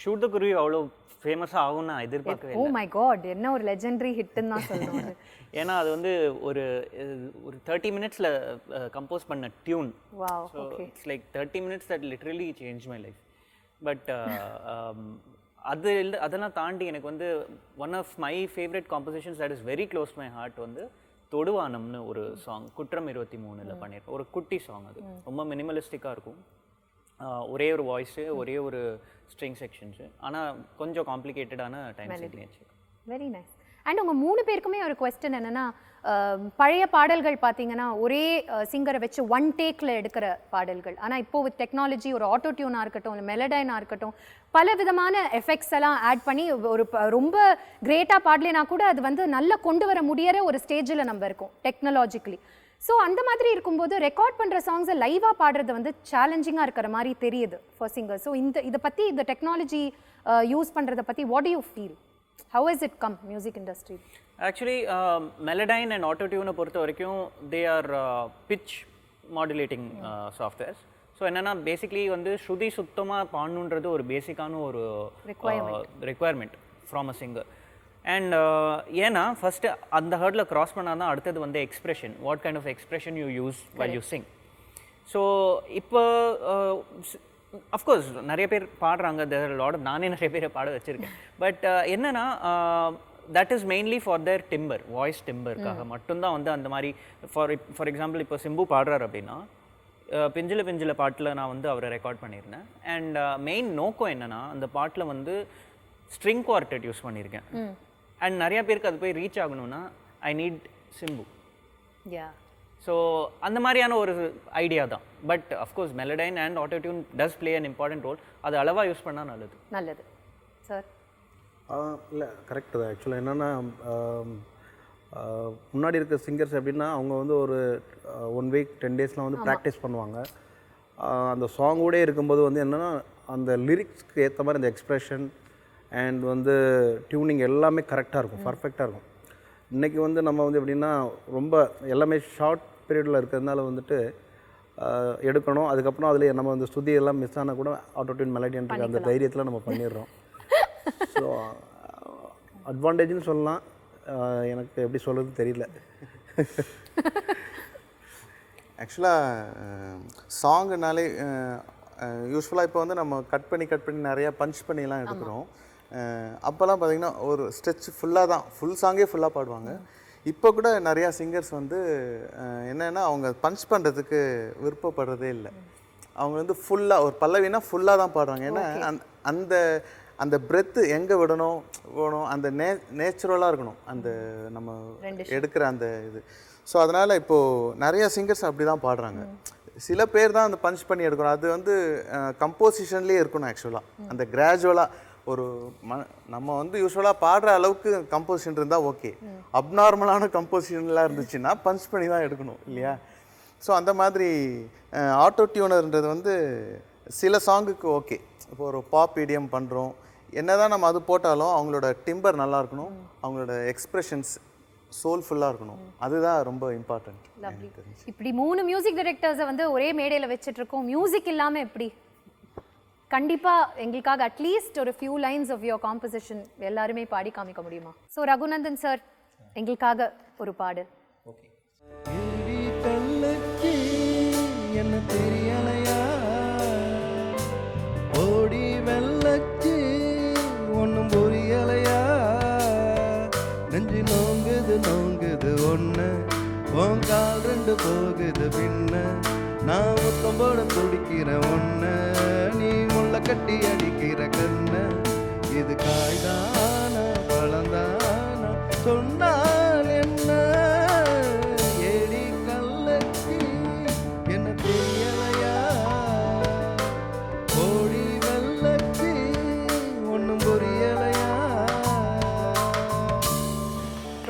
Shoot the குருவி அவ்வளோ ஃபேமஸாக ஆகும்னு நான் எதிர்பார்க்கவே ஓ இல்லை. மை காட், என்ன ஒரு லெஜெண்டரி ஹிட்னு தான் சொல்லணும். ஏன்னா அது வந்து ஒரு 30 மினிட்ஸில் கம்போஸ் பண்ண tune. Wow, so okay. It's like 30 minutes that literally change my life. But அதெல்லாம் தாண்டி எனக்கு வந்து one of my favourite compositions that is very close my heart வந்து தொடுவானம்னு ஒரு சாங் குற்றம் 23 பண்ணியிருக்கேன். ஒரு குட்டி சாங், அது ரொம்ப மினிமலிஸ்டிக்காக இருக்கும். ஒரே ஒரு வாய்ஸு, ஒரே ஒரு ஸ்ட்ரிங் செக்ஷன்ஸு, ஆனால் கொஞ்சம் காம்ப்ளிகேட்டடான time signature. Very nice. And உங்கள் 3 பேருக்குமே ஒரு கொஸ்டின் என்னென்னா, பழைய பாடல்கள் பார்த்தீங்கன்னா ஒரே சிங்கரை வச்சு ஒன் டேக்கில் எடுக்கிற பாடல்கள். ஆனால் இப்போது வித் டெக்னாலஜி ஒரு ஆட்டோ டியூனாக இருக்கட்டும், இல்லை மெலடைனாக இருக்கட்டும், பல விதமான எஃபெக்ட்ஸ் எல்லாம் ஆட் பண்ணி ஒரு ரொம்ப கிரேட்டாக பாடலைனா கூட அது வந்து நல்லா கொண்டு வர முடியற ஒரு ஸ்டேஜில் நம்ம இருக்கோம் டெக்னாலஜிக்கலி. ஸோ அந்த மாதிரி இருக்கும்போது ரெக்கார்ட் பண்ணுற சாங்ஸை லைவாக பாடுறது வந்து சேலஞ்சிங்காக இருக்கிற மாதிரி தெரியுது ஃபார் சிங்கர். ஸோ இதை பற்றி இந்த டெக்னாலஜி யூஸ் பண்ணுறதை பற்றி what do you feel? How is it come music industry? Actually Melodyne and auto டியூனை பொறுத்த வரைக்கும் they are pitch modulating softwares. So என்னென்னா பேசிக்லி வந்து ஸ்ருதி சுத்தமாக பாடணுன்றது ஒரு பேசிக்கான ஒரு requirement from a singer. And ஏன்னா ஃபஸ்ட்டு அந்த ஹர்டில் க்ராஸ் பண்ணால் தான் அடுத்தது வந்து expression, what kind of expression you use while you sing. So இப்போ அஃப்கோர்ஸ் நிறைய பேர் பாடுறாங்க, நானே நிறைய பேரை பாட வச்சுருக்கேன். பட் என்னென்னா that is mainly for their timbre, voice டிம்பருக்காக மட்டும்தான் வந்து அந்த மாதிரி. ஃபார் எக்ஸாம்பிள் இப்போ சிம்பு பாடுறாரு அப்படின்னா பிஞ்சில பிஞ்சில பாட்டில் நான் வந்து அவரை ரெக்கார்ட் பண்ணியிருந்தேன். அண்ட் மெயின் நோக்கம் என்னென்னா அந்த பாட்டில் வந்து ஸ்ட்ரிங் குவார்டெட் யூஸ் பண்ணியிருக்கேன். அண்ட் நிறைய பேருக்கு அது போய் ரீச் ஆகணும்னா ஐ நீட் சிம்பு. ஸோ அந்த மாதிரியான ஒரு ஐடியா தான். But of course Melodyne and auto tune does play an important role. அது அளவாக யூஸ் பண்ணால் நல்லது. சார் இல்லை கரெக்டு தான். ஆக்சுவலாக என்னென்னா முன்னாடி இருக்க சிங்கர்ஸ் எப்படின்னா அவங்க வந்து ஒரு 1 வீக் 10 டேஸ்லாம் வந்து ப்ராக்டிஸ் பண்ணுவாங்க. அந்த சாங்கோடே இருக்கும்போது வந்து என்னென்னா அந்த லிரிக்ஸ்க்கு ஏற்ற மாதிரி அந்த எக்ஸ்ப்ரெஷன் அண்ட் வந்து டியூனிங் எல்லாமே கரெக்டாக இருக்கும், பர்ஃபெக்டாக இருக்கும். இன்றைக்கி வந்து நம்ம வந்து எப்படின்னா ரொம்ப எல்லாமே ஷார்ட் பீரியடில் இருக்கிறதுனால வந்துட்டு எடுக்கணும். அதுக்கப்புறம் அதில் நம்ம வந்து ஸ்துதி எல்லாம் மிஸ் ஆனால் கூட ஆட்டோ டியூன் மெலடின்ற அந்த தைரியத்தில் நம்ம பண்ணிடுறோம். ஸோ அட்வான்டேஜ்னு சொல்லலாம், எனக்கு எப்படி சொல்கிறது தெரியல. ஆக்சுவலாக சாங்குனாலே யூஸ்வலாக இப்போ வந்து நம்ம கட் பண்ணி நிறையா பஞ்ச் பண்ணிலாம் எடுக்கிறோம். அப்போல்லாம் பார்த்திங்கன்னா ஒரு ஸ்ட்ரெச் ஃபுல்லாக தான், ஃபுல் சாங்கே ஃபுல்லாக பாடுவாங்க. இப்போ கூட நிறையா சிங்கர்ஸ் வந்து என்னென்னா அவங்க பஞ்ச் பண்ணுறதுக்கு விருப்பப்படுறதே இல்லை. அவங்க வந்து ஃபுல்லாக ஒரு பல்லவினா ஃபுல்லாக தான் பாடுறாங்க. ஏன்னா அந்த அந்த பிரெத்து எங்கே விடணும் அந்த நேச்சுரலாக இருக்கணும் அந்த நம்ம எடுக்கிற அந்த இது. ஸோ அதனால் இப்போது நிறைய சிங்கர்ஸ் அப்படி தான் பாடுறாங்க. சில பேர் தான் அந்த பஞ்ச் பண்ணி எடுக்கணும். அது வந்து கம்போசிஷன்லேயே இருக்கணும் ஆக்சுவலாக. அந்த கிராஜுவலாக ஒரு நம்ம வந்து யூஸ்வலாக பாடுற அளவுக்கு கம்போசிஷன் இருந்தால் ஓகே. அப்நார்மலான கம்போசிஷன்லாம் இருந்துச்சுன்னா பஞ்ச் பண்ணி தான் எடுக்கணும் இல்லையா? ஸோ அந்த மாதிரி ஆட்டோ டியூனர்ன்றது வந்து சில சாங்குக்கு ஓகே. இப்போ ஒரு பாப் இடியம் பண்ணுறோம், என்ன தான் நம்ம அது போட்டாலும் அவங்களோட டிம்பர் நல்லா இருக்கணும், அவங்களோட எக்ஸ்ப்ரெஷன்ஸ் சோல்ஃபுல்லாக இருக்கணும். அதுதான் ரொம்ப இம்பார்ட்டன்ட். இப்படி 3 மியூசிக் டைரக்டர்ஸை வந்து ஒரே மேடையில் வச்சுட்டு இருக்கோம். மியூசிக் இல்லாமல் எப்படி? கண்டிப்பாக எங்களுக்காக அட்லீஸ்ட் ஒரு few lines of your composition எல்லாருமே பாடி காமிக்க முடியுமா? ஸோ ரகுநந்தன் சார் எங்களுக்காக ஒரு பாடு. என்ன தெரியலையா ஓடி வெள்ளச்சு ஒன்னும் புரியலையா நெஞ்சு நோங்குது ஒன்று உன் கால் 2 போகுது பின்ன நான் முத்தம் போட துடிக்கிற ஒன்று நீ முள்ள கட்டி அடிக்கிற கண்ண இது காய்தானா பழந்தானா சொன்னால் என்ன ஏடி கள்ளச்சி என்ன தெரியலையா ஓடி வெள்ளச்சி ஒன்றும் புரியலையா.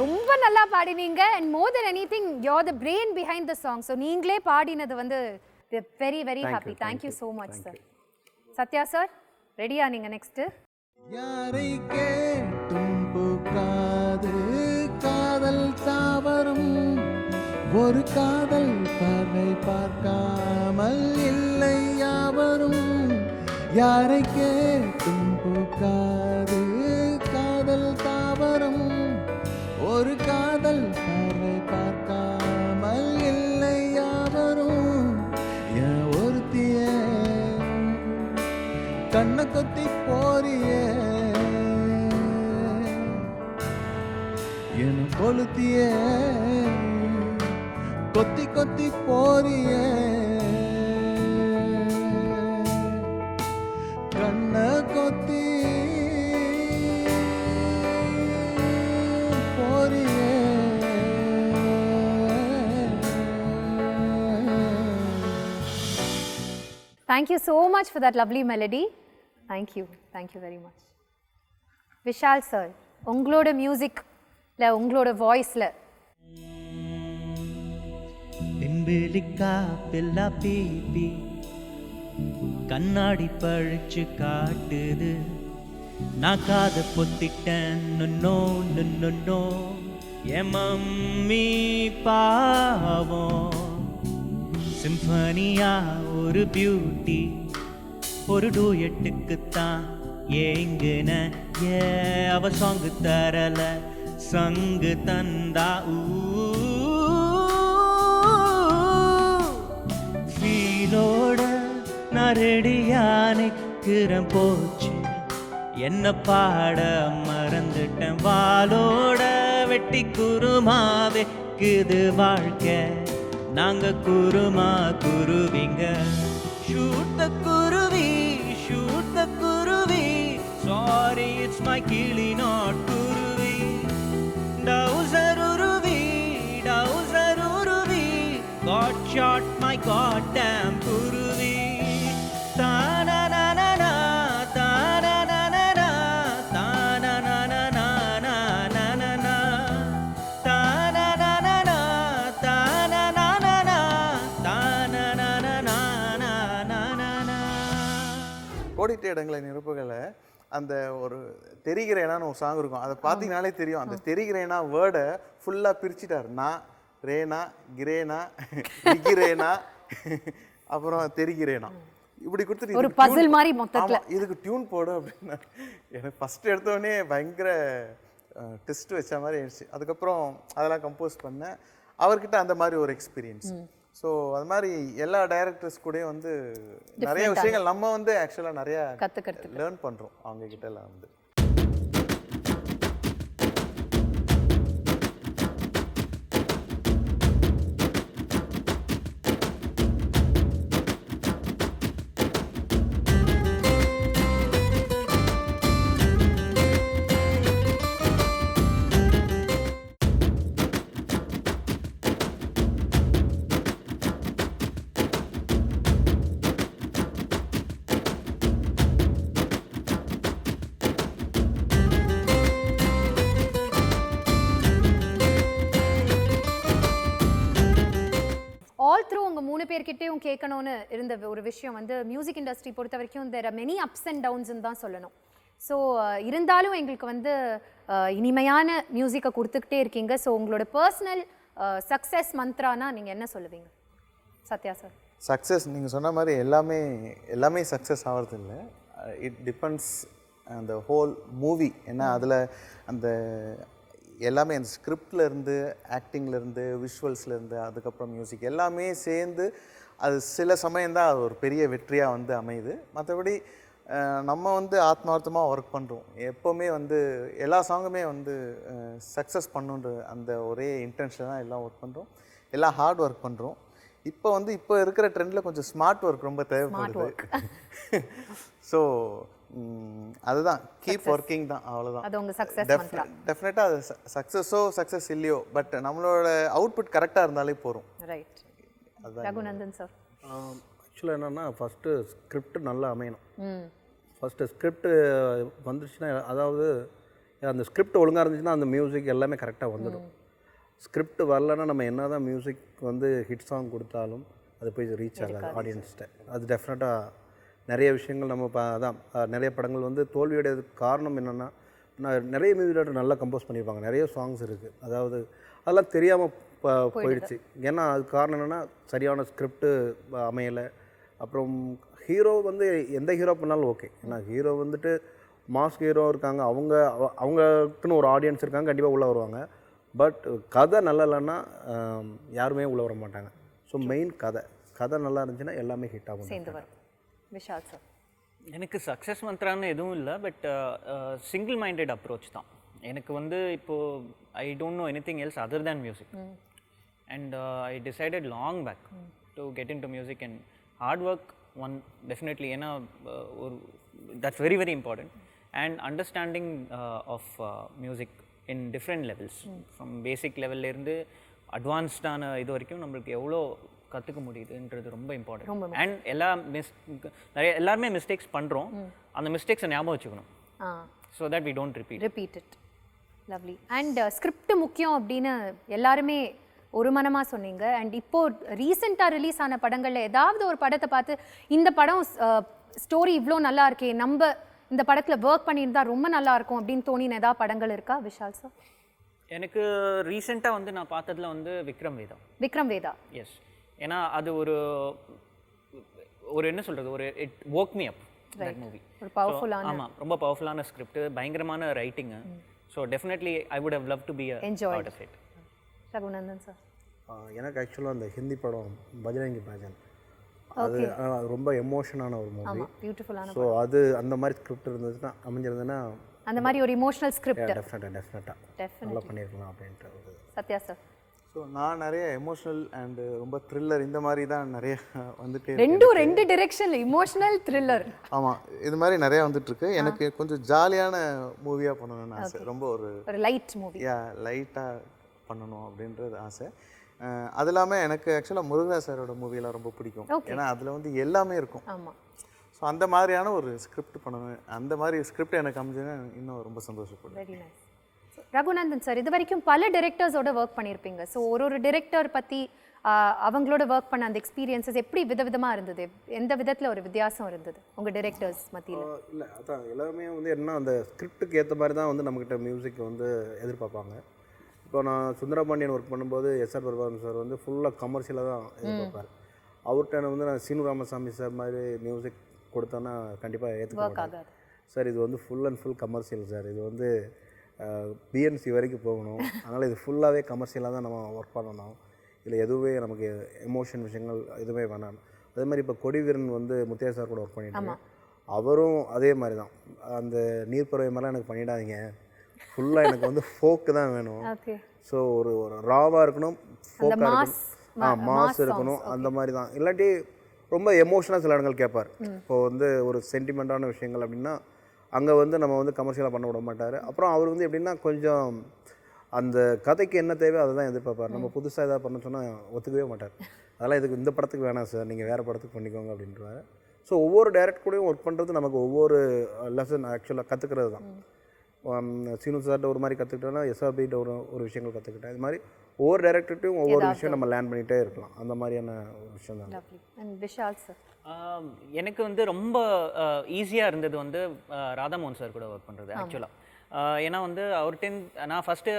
ரொம்ப நல்லா பாடினீங்க. And more than anything you are the brain behind the song. So நீங்களே பாடினது வந்து very very happy. Thank you so much sir. Sathya sir ரெடியா? நீங்கள் நெக்ஸ்ட்டு. யாரை கேட்டும் பூக்காது காதல் தாவரம் ஒரு காதல் பார்வை பார்க்காமல் இல்லை யாவரும் யாரை கேட்டும் பூக்காது காதல் தாவரம் ஒரு காதல் பார்வை பார்க்காமல் இல்லை யாவரும் என் ஒருத்திய கண்ணை கொத்தி போறியே என கொளுத்தியே கொத்தி கொத்தி போறியே கண்ணை கொத்தி போறியே. Thank you so much for that lovely melody. Thank you very much. Vishal sir, உங்களோட மியூசிக்ல உங்களோட வாய்ஸ்ல பிம்பிலிக்கா பில்லா பீபி கண்ணாடி பழிச்சு காட்டுது நான் காத பொத்திட்டேன் நோ நோ என் மம்மி பாவம் சிம்பனியா ஒரு பியூட்டி ஒரு டூயட்டுக்குத்தான் ஏங்குன அவ சாங்கு தரல சங்கு தந்தா ஃபீலோட நான் ரெடியா நிக்கிறேன் போச்சு என்ன பாட மறந்துட்டேன் வாளோட வெட்டி குருமா வைக்குது வாழ்க்கை நாங்க குருமா குருவிங்க ஷூட் த குருவி சாரி இட்ஸ் மை கிளி நாட் குருவி டவுசர் உருவி got shot my god damn குருவி தானனனனா தானனனனா தானனனனா தானனனனா தானனனனா தானனனனா. கோடிட்ட இடங்களை நிரப்புகளை அந்த ஒரு தெரிகிறேனான்னு ஒரு சாங் இருக்கும். அதை பார்த்தீங்கனாலே தெரியும். அந்த தெரிகிறேனா வேர்டை ஃபுல்லாக பிரிச்சுட்டார். நான் ரேனா கிரேனா கிரேனா அப்புறம் தெரிகிறேனா இப்படி கொடுத்துட்டு ஒரு பசில் மாதிரி மொத்தத்துல இதுக்கு டியூன் போடு அப்படின்னா எனக்கு ஃபர்ஸ்ட் எடுத்தோடனே பயங்கர டெஸ்ட் வச்ச மாதிரி ஆயிடுச்சு. அதுக்கப்புறம் அதெல்லாம் கம்போஸ் பண்ணேன். அவர்கிட்ட அந்த மாதிரி ஒரு எக்ஸ்பீரியன்ஸ். ஸோ அது மாதிரி எல்லா டைரக்டர்ஸ் கூடயும் வந்து நிறைய விஷயங்கள் நம்ம வந்து ஆக்சுவலாக நிறைய லேர்ன் பண்ணுறோம் அவங்க கிட்ட எல்லாம் வந்து. ஆல் த்ரூ உங்க 3 பேர்கிட்டயும் கேட்கணும்னு இருந்த ஒரு விஷயம் வந்து மியூசிக் இண்டஸ்ட்ரி பொறுத்த வரைக்கும் there are many ups and downs தான் சொல்லணும். ஸோ இருந்தாலும் எங்களுக்கு வந்து இனிமையான மியூசிக்கை கொடுத்துக்கிட்டே இருக்கீங்க. ஸோ உங்களோட பர்சனல் சக்ஸஸ் மந்த்ரானா நீங்கள் என்ன சொல்லுவீங்க சத்யா சார்? சக்ஸஸ் நீங்கள் சொன்ன மாதிரி எல்லாமே சக்ஸஸ் ஆகிறது இல்லை. இட் டிபெண்ட்ஸ் அந்த ஹோல் மூவி. ஏன்னா அதில் அந்த எல்லாமே அந்த ஸ்கிரிப்ட்லேருந்து ஆக்டிங்லேருந்து விஷுவல்ஸ்லேருந்து அதுக்கப்புறம் மியூசிக் எல்லாமே சேர்ந்து அது சில சமயம்தான் அது ஒரு பெரிய வெற்றியாக வந்து அமையுது. மற்றபடி நம்ம வந்து ஆத்மார்த்தமாக ஒர்க் பண்ணுறோம். எப்போவுமே வந்து எல்லா சாங்குமே வந்து சக்ஸஸ் பண்ணுன்ற அந்த ஒரே இன்டென்ஷன் தான் எல்லாம் ஒர்க் பண்ணுறோம், எல்லாம் ஹார்ட் ஒர்க் பண்ணுறோம். இப்போ இருக்கிற ட்ரெண்டில் கொஞ்சம் ஸ்மார்ட் ஒர்க் ரொம்ப தேவைப்படுது. ஸோ அதுதான் கீப் ஒர்க்கிங் தான், அவ்வளோதான். அது உங்க சக்ஸஸ் மந்த்ரா. டெஃபினட்டாக அது சக்ஸஸ் இல்லையோ பட் நம்மளோட அவுட்புட் கரெக்டாக இருந்தாலே போகிறோம். ரைட். ரகுநந்தன் சார்? ஆக்சுவலாக என்னென்னா ஃபஸ்ட்டு ஸ்கிரிப்ட் நல்லா அமையணும். ஃபஸ்ட்டு ஸ்கிரிப்ட் வந்துருச்சுன்னா, அதாவது அந்த ஸ்கிரிப்ட் ஒழுங்காக இருந்துச்சுன்னா அந்த மியூசிக் எல்லாமே கரெக்டாக வந்துடும். ஸ்கிரிப்ட் வரலன்னா நம்ம என்ன தான் மியூசிக் வந்து ஹிட் சாங் கொடுத்தாலும் அது போய் ரீச் ஆகாது ஆடியன்ஸ்கிட்ட. அது டெஃபினட்டாக நிறைய விஷயங்கள் நம்ம அதான் நிறைய படங்கள் வந்து தோல்வியுடையதுக்கு காரணம் என்னென்னா, நிறைய மியூசிக் டைரக்டர் நல்லா கம்போஸ் பண்ணியிருப்பாங்க, நிறைய சாங்ஸ் இருக்குது, அதாவது அதெல்லாம் தெரியாமல் போயிடுச்சு. ஏன்னா அதுக்கு காரணம் என்னென்னா சரியான ஸ்கிரிப்டு அமையலை. அப்புறம் ஹீரோ வந்து எந்த ஹீரோ பண்ணாலும் ஓகே, ஏன்னா ஹீரோ வந்துட்டு மாஸ் ஹீரோ இருக்காங்க, அவங்களுக்குன்னு ஒரு ஆடியன்ஸ் இருக்காங்க, கண்டிப்பாக உள்ளே வருவாங்க. பட் கதை நல்லா இல்லைன்னா யாருமே உள்ளே வர மாட்டாங்க. ஸோ மெயின் கதை நல்லா இருந்துச்சுன்னா எல்லாமே ஹிட் ஆகும். சேர்ந்து வரும். விஷால் சார்? எனக்கு சக்ஸஸ் மந்த்ரான்னு எதுவும் இல்லை, பட் சிங்கிள் மைண்டட் அப்ரோச் தான். எனக்கு வந்து இப்போது I don't know anything else other than music. And I decided long back to get into music and hard work on definitely. ஏன்னா ஒரு that's very very important. And understanding of music in different levels, from basic லெவல்லேருந்து அட்வான்ஸ்டான இது வரைக்கும் நம்மளுக்கு எவ்வளோ கற்றுக்க முடியுதுன்றது ரொம்ப இம்பார்ட்டன்ட். அண்ட் எல்லாருமே மிஸ்டேக்ஸ் பண்ணுறோம், அந்த மிஸ்டேக்ஸை ஞாபகம் வச்சுக்கணும். So that we don't repeat it. Lovely. And script முக்கியம் அப்படின்னு எல்லாருமே ஒரு மனமாக சொன்னீங்க. அண்ட் இப்போ ரீசெண்டாக ரிலீஸ் ஆன படங்களில் ஏதாவது ஒரு படத்தை பார்த்து இந்த படம் ஸ்டோரி இவ்வளோ நல்லா இருக்கே, நம்ம இந்த படத்தில் ஒர்க் பண்ணியிருந்தா ரொம்ப நல்லா இருக்கும் அப்படின்னு தோணின ஏதாவது படங்கள் இருக்கா விஷால் சார்? எனக்கு ரீசெண்டாக வந்து நான் பார்த்ததில் வந்து விக்ரம் வேதா. எஸ். ஏன்னா அது ஒரு என்ன சொல்கிறது, ஒரு it woke me up that movie. ஒரு பவர்ஃபுல்லான, ஆமாம், ரொம்ப பவர்ஃபுல்லான ஸ்கிரிப்ட், பயங்கரமான ரைட்டிங்கு. So definitely I would have love to be a part of it. Raghunandan sir? எனக்கு ஆக்சுவலாக அந்த ஹிந்தி படம் பஜ்ரங்கி பாய்ஜான், அது ரொம்ப எமோஷனான ஒரு மூவி, பியூட்டிஃபுல்லான. ஸோ அது அந்த மாதிரி ஸ்கிரிப்ட் இருந்ததுன்னா அமைஞ்சிருந்ததுன்னா அந்த மாதிரி ஒரு இமோஷனல் ஸ்கிரிப்ட் டெஃபினட்டாக நல்லா பண்ணியிருக்கலாம் அப்படின்ட்டு ஒரு. சத்யா சார்? ஸோ நான் நிறைய எமோஷ்னல் அண்டு ரொம்ப த்ரில்லர் இந்த மாதிரி தான் நிறைய வந்துட்டு ரெண்டு டிரெக்ஷனில் இமோஷனல் த்ரில்லர். ஆமாம், இது மாதிரி நிறையா வந்துட்டுருக்கு. எனக்கு கொஞ்சம் ஜாலியான மூவியாக பண்ணணும்னு ஆசை. ரொம்ப ஒரு லைட் மூவி, லைட்டாக பண்ணணும் அப்படின்றது ஆசை. அது இல்லாமல் எனக்கு ஆக்சுவலாக முருகா சாரோட மூவியெல்லாம் ரொம்ப பிடிக்கும். ஏன்னா அதில் வந்து எல்லாமே இருக்கும். ஆமாம். ஸோ அந்த மாதிரியான ஒரு ஸ்கிரிப்ட் பண்ணணும். அந்த மாதிரி ஸ்கிரிப்ட் எனக்கு அமைஞ்சதுன்னா இன்னும் ரொம்ப சந்தோஷப்படுவேன். Very nice. ரகுநந்தன் சார், இது வரைக்கும் பல டிரெக்டர்ஸோட ஒர்க் பண்ணியிருப்பீங்க. ஸோ ஒரு டிரெக்டர் பற்றி அவங்களோட ஒர்க் பண்ண அந்த எக்ஸ்பீரியன்ஸஸ் எப்படி விதவிதமாக இருந்தது? எந்த விதத்தில் ஒரு வித்தியாசம் இருந்தது உங்கள் டிரெக்டர்ஸ் மத்தியில்? இல்லை, அதான் எல்லாருமே வந்து என்ன அந்த ஸ்கிரிப்டுக்கு ஏற்ற மாதிரி தான் வந்து நம்மக்கிட்ட மியூசிக் வந்து எதிர்பார்ப்பாங்க. இப்போ நான் சுந்தரபாண்டியன் ஒர்க் பண்ணும்போது எஸ்ஆர் பிரபாகரன் சார் வந்து ஃபுல்லாக கமர்ஷியலாக தான் எதிர்பார்ப்பார். அவர்கிட்ட வந்து நான் சீனு ராமசாமி சார் மாதிரி மியூசிக் கொடுத்தோன்னா கண்டிப்பாக ஏற்றுக்க மாட்டாங்க. சார் இது வந்து full and full commercial sir, இது வந்து பிஎன்சி வரைக்கும் போகணும், அதனால் இது ஃபுல்லாகவே கமர்ஷியலாக தான் நம்ம ஒர்க் பண்ணணும், இதில் எதுவே நமக்கு எமோஷன் விஷயங்கள் எதுவுமே வேணாம். அதே மாதிரி இப்போ கொடிவீரன் வந்து முத்தையா சார் கூட ஒர்க் பண்ணிட்டு அவரும் அதே மாதிரி தான், அந்த நீர்ப்பறவை மாதிரிலாம் எனக்கு பண்ணிடாதீங்க, ஃபுல்லாக எனக்கு வந்து ஃபோக்கு தான் வேணும். ஸோ ஒரு ராவாக இருக்கணும், ஃபோக்காக இருக்கணும், மாஸ் இருக்கணும், அந்த மாதிரி தான். இல்லாட்டி ரொம்ப எமோஷனாக சில இடங்கள் கேட்பார். இப்போது வந்து ஒரு சென்டிமெண்ட்டான விஷயங்கள் அப்படின்னா அங்கே வந்து நம்ம வந்து கமர்ஷியலாக பண்ண விட மாட்டார். அப்புறம் அவர் வந்து எப்படின்னா கொஞ்சம் அந்த கதைக்கு என்ன தேவையோ அதை தான் எதிர்பார்ப்பார். நம்ம புதுசாக எதாவது பண்ண சொன்னால் ஒத்துக்கவே மாட்டார். அதெல்லாம் இதுக்கு இந்த படத்துக்கு வேணாம் சார், நீங்கள் வேறு படத்துக்கு பண்ணிக்கோங்க அப்படின்றாரு. ஸோ ஒவ்வொரு டைரக்ட் கூடயும் ஒர்க் பண்ணுறது நமக்கு ஒவ்வொரு லெசன் ஆக்சுவலாக கற்றுக்கிறது தான். சீனு சார்கிட்ட ஒரு மாதிரி கற்றுக்கிட்டேன்னா எஸ்ஆர்பிகிட்ட ஒரு விஷயங்கள் கற்றுக்கிட்டேன். இது மாதிரி ஒவ்வொரு டேரக்டர்ட்டையும் ஒவ்வொரு விஷயம் நம்ம லேர்ன் பண்ணிகிட்டே இருக்கலாம். அந்த மாதிரியான ஒரு விஷயம் தான். And Vishal sir? எனக்கு வந்து ரொம்ப ஈஸியாக இருந்தது வந்து ராதாமோகன் சார் கூட ஒர்க் பண்ணுறது ஆக்சுவலாக. ஏன்னா வந்து அவர்கிட்ட நான் ஃபஸ்ட்டு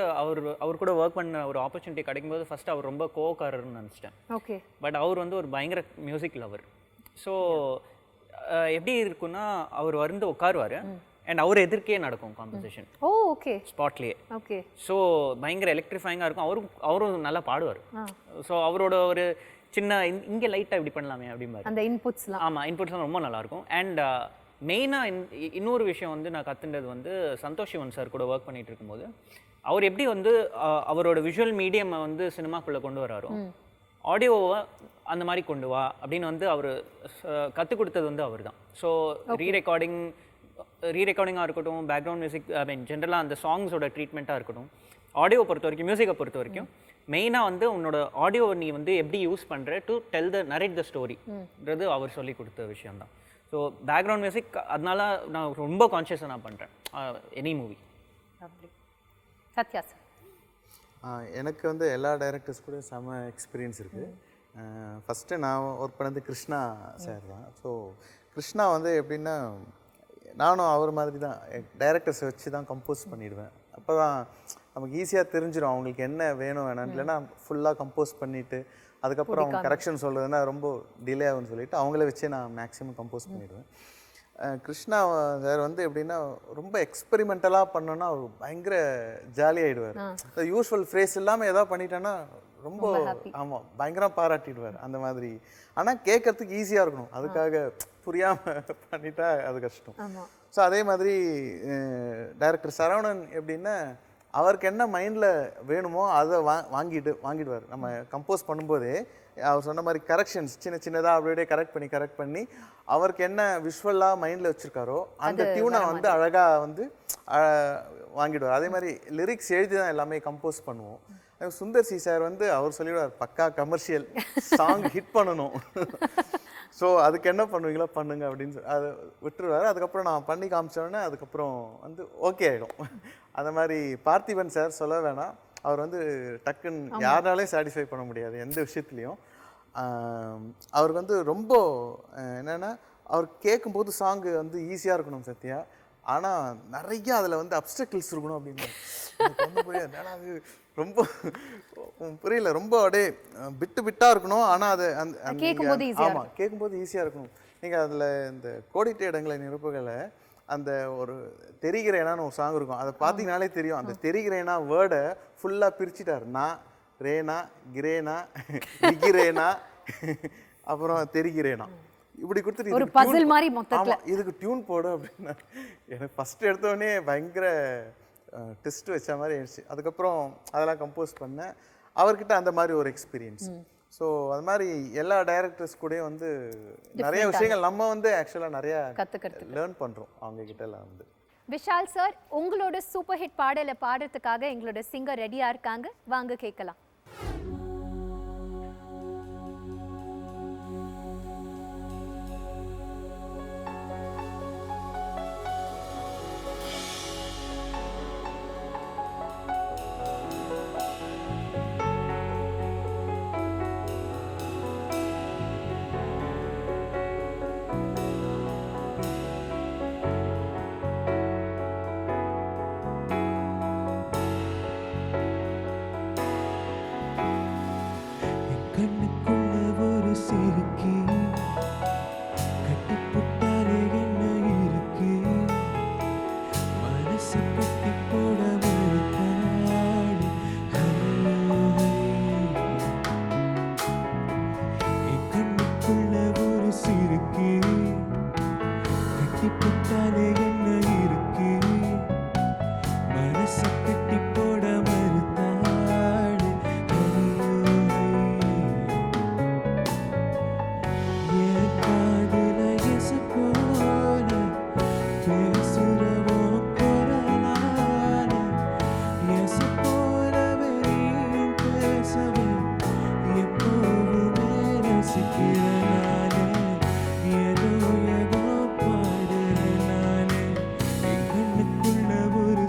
அவர் கூட ஒர்க் பண்ண ஒரு ஆப்பர்ச்சுனிட்டி கிடைக்கும்போது ஃபஸ்ட்டு அவர் ரொம்ப கோவக்காரர்னு நினச்சிட்டேன். ஓகே. பட் அவர் வந்து ஒரு பயங்கர மியூசிக் லவர். ஸோ எப்படி இருக்குன்னா அவர் வந்து உட்காருவார் அண்ட் அவர் எதிர்க்கே நடக்கும் காம்போசிஷன். ஓ ஓகே. ஸ்பாட்லேயே. ஓகே. ஸோ பயங்கர எலக்ட்ரிஃபைங்காக இருக்கும். அவரும் நல்லா பாடுவார். ஸோ அவரோட ஒரு சின்ன இங்கே லைட்டாக இப்படி பண்ணலாமே அப்படிம்பாரு. அந்த இன்புட்ஸ்லாம். ஆமாம், இன்புட்ஸ்லாம் ரொம்ப நல்லாயிருக்கும். அண்ட் மெயினாக இன்னொரு விஷயம் வந்து நான் கற்றுண்டது வந்து சந்தோஷ் சிவன் சார் கூட ஒர்க் பண்ணிகிட்டு இருக்கும்போது அவர் எப்படி வந்து அவரோட விஷுவல் மீடியமை வந்து சினிமாக்குள்ளே கொண்டு வராரோ ஆடியோவை அந்த மாதிரி கொண்டு வா அப்படின்னு வந்து அவர் கற்றுக் கொடுத்தது வந்து அவர் தான். ஸோ ரீரெக்கார்டிங்காக இருக்கட்டும், பேக்ரவுண்ட் மியூசிக், ஐ மீன் ஜென்ரலாக அந்த சாங்ஸோட ட்ரீட்மெண்ட்டாக இருக்கட்டும், ஆடியோவை பொறுத்த வரைக்கும், மியூசிக்கை பொறுத்த வரைக்கும் மெயினாக வந்து உன்னோட ஆடியோவை நீ வந்து எப்படி யூஸ் பண்ணுற டு நரேட் த ஸ்டோரின்றது அவர் சொல்லி கொடுத்த விஷயம்தான். ஸோ பேக்ரவுண்ட் மியூசிக் அதனால நான் ரொம்ப கான்ஷியஸாக நான் பண்ணுறேன் எனி மூவி. சத்யா சார்? எனக்கு வந்து எல்லா டைரக்டர்ஸ் கூட செம எக்ஸ்பீரியன்ஸ் இருக்குது. ஃபஸ்ட்டு நான் ஒர்க் பண்ணது கிருஷ்ணா சார் தான். ஸோ கிருஷ்ணா வந்து எப்படின்னா நானும் அவர் மாதிரி தான் டைரக்டர்ஸை வச்சு தான் கம்போஸ் பண்ணிடுவேன். அப்போ தான் நமக்கு ஈஸியாக தெரிஞ்சிடும் அவங்களுக்கு என்ன வேணும் வேணான்னு. இல்லைன்னா ஃபுல்லாக கம்போஸ் பண்ணிவிட்டு அதுக்கப்புறம் அவங்க கரெக்ஷன் சொல்கிறதுனா ரொம்ப டிலே ஆகும்னு சொல்லிவிட்டு அவங்கள வச்சே நான் மேக்ஸிமம் கம்போஸ் பண்ணிடுவேன். கிருஷ்ணா சார் வந்து எப்படின்னா ரொம்ப எக்ஸ்பெரிமெண்டலாக பண்ணோன்னா அவர் பயங்கர ஜாலியாகிடுவார். யூஸ்வல் ஃப்ரேஸ் இல்லாமல் எதாவது பண்ணிட்டேன்னா ரொம்ப ஆமாம் பயங்கரம் பாராட்டிடுவார் அந்த மாதிரி. ஆனால் கேட்கறதுக்கு ஈஸியாக இருக்கணும், அதுக்காக புரியாமல் பண்ணிட்டா அது கஷ்டம். ஸோ அதே மாதிரி டைரக்டர் சரவணன் எப்படின்னா அவருக்கு என்ன மைண்டில் வேணுமோ அதை வாங்கிடுவார். நம்ம கம்போஸ் பண்ணும்போதே அவர் சொன்ன மாதிரி கரெக்ஷன்ஸ் சின்னதாக அப்படியே கரெக்ட் பண்ணி அவருக்கு என்ன விஷுவலாக மைண்டில் வச்சுருக்காரோ அந்த டியூனை வந்து அழகாக வந்து வாங்கிடுவார். அதே மாதிரி லிரிக்ஸ் எழுதி தான் எல்லாமே கம்போஸ் பண்ணுவோம். சுந்தர் சி சார் வந்து அவர் சொல்லிவிடுவார், பக்கா கமர்ஷியல் சாங் ஹிட் பண்ணணும், ஸோ அதுக்கு என்ன பண்ணுவீங்களோ பண்ணுங்க அப்படின்னு சொல்லி அதை விட்டுருவார். அதுக்கப்புறம் நான் பண்ணி காமிச்சோடனே அதுக்கப்புறம் வந்து ஓகே ஆகிடும். அந்த மாதிரி பார்த்திபன் சார் சொல்ல வேணாம், அவர் வந்து டக்குன்னு யாராலையும் சாட்டிஸ்ஃபை பண்ண முடியாது எந்த விஷயத்துலையும். அவருக்கு வந்து ரொம்ப என்னென்னா அவர் கேட்கும்போது சாங்கு வந்து ஈஸியாக இருக்கணும் சத்யா, ஆனால் நிறைய அதில் வந்து அப்டக்கிள்ஸ் இருக்கணும் அப்படின்னு புரியாது. ஏன்னா அது ரொம்ப புரியல, ரொம்ப அப்படியே பிட்டாக இருக்கணும். ஆனால் அது அந்த ஆமாம் கேட்கும்போது ஈஸியாக இருக்கணும். நீங்கள் அதில் இந்த கோடிட்ட இடங்களை நிரப்புகளை அந்த ஒரு தெரிகிறேனான்னு ஒரு சாங் இருக்கும், அதை பார்த்தீங்கனாலே தெரியும். அந்த தெரிகிறேனா வேர்டை ஃபுல்லாக பிரிச்சுட்டார். நான் ரேனா கிரேனா விகிரேனா அப்புறம் தெரிகிறேனா இப்படி கொடுத்துட்டு ஒரு பசில் மாதிரி மொத்தத்துல இதுக்கு டியூன் போடு அப்படின்னா எனக்கு ஃபஸ்ட் எடுத்தோடனே பயங்கர டெஸ்ட் வச்ச மாதிரி ஆயிடுச்சு. அதுக்கப்புறம் அதெல்லாம் கம்போஸ் பண்ணேன். அவர்கிட்ட அந்த மாதிரி ஒரு எக்ஸ்பீரியன்ஸ். ஸோ அது மாதிரி எல்லா டைரக்டர்ஸ் கூடயும் வந்து நிறைய விஷயங்கள் நம்ம வந்து ஆக்சுவலாக நிறையா லேர்ன் பண்ணுறோம் அவங்க கிட்ட எல்லாம் வந்து. விஷால் சார், உங்களோட சூப்பர் ஹிட் பாடலை பாடுறதுக்காக எங்களோட சிங்கர் ரெடியாக இருக்காங்க, வாங்க கேட்கலாம். ஏதோ ஏதோ பாடுற நானே, என் கண்ணுக்குள்ள ஒரு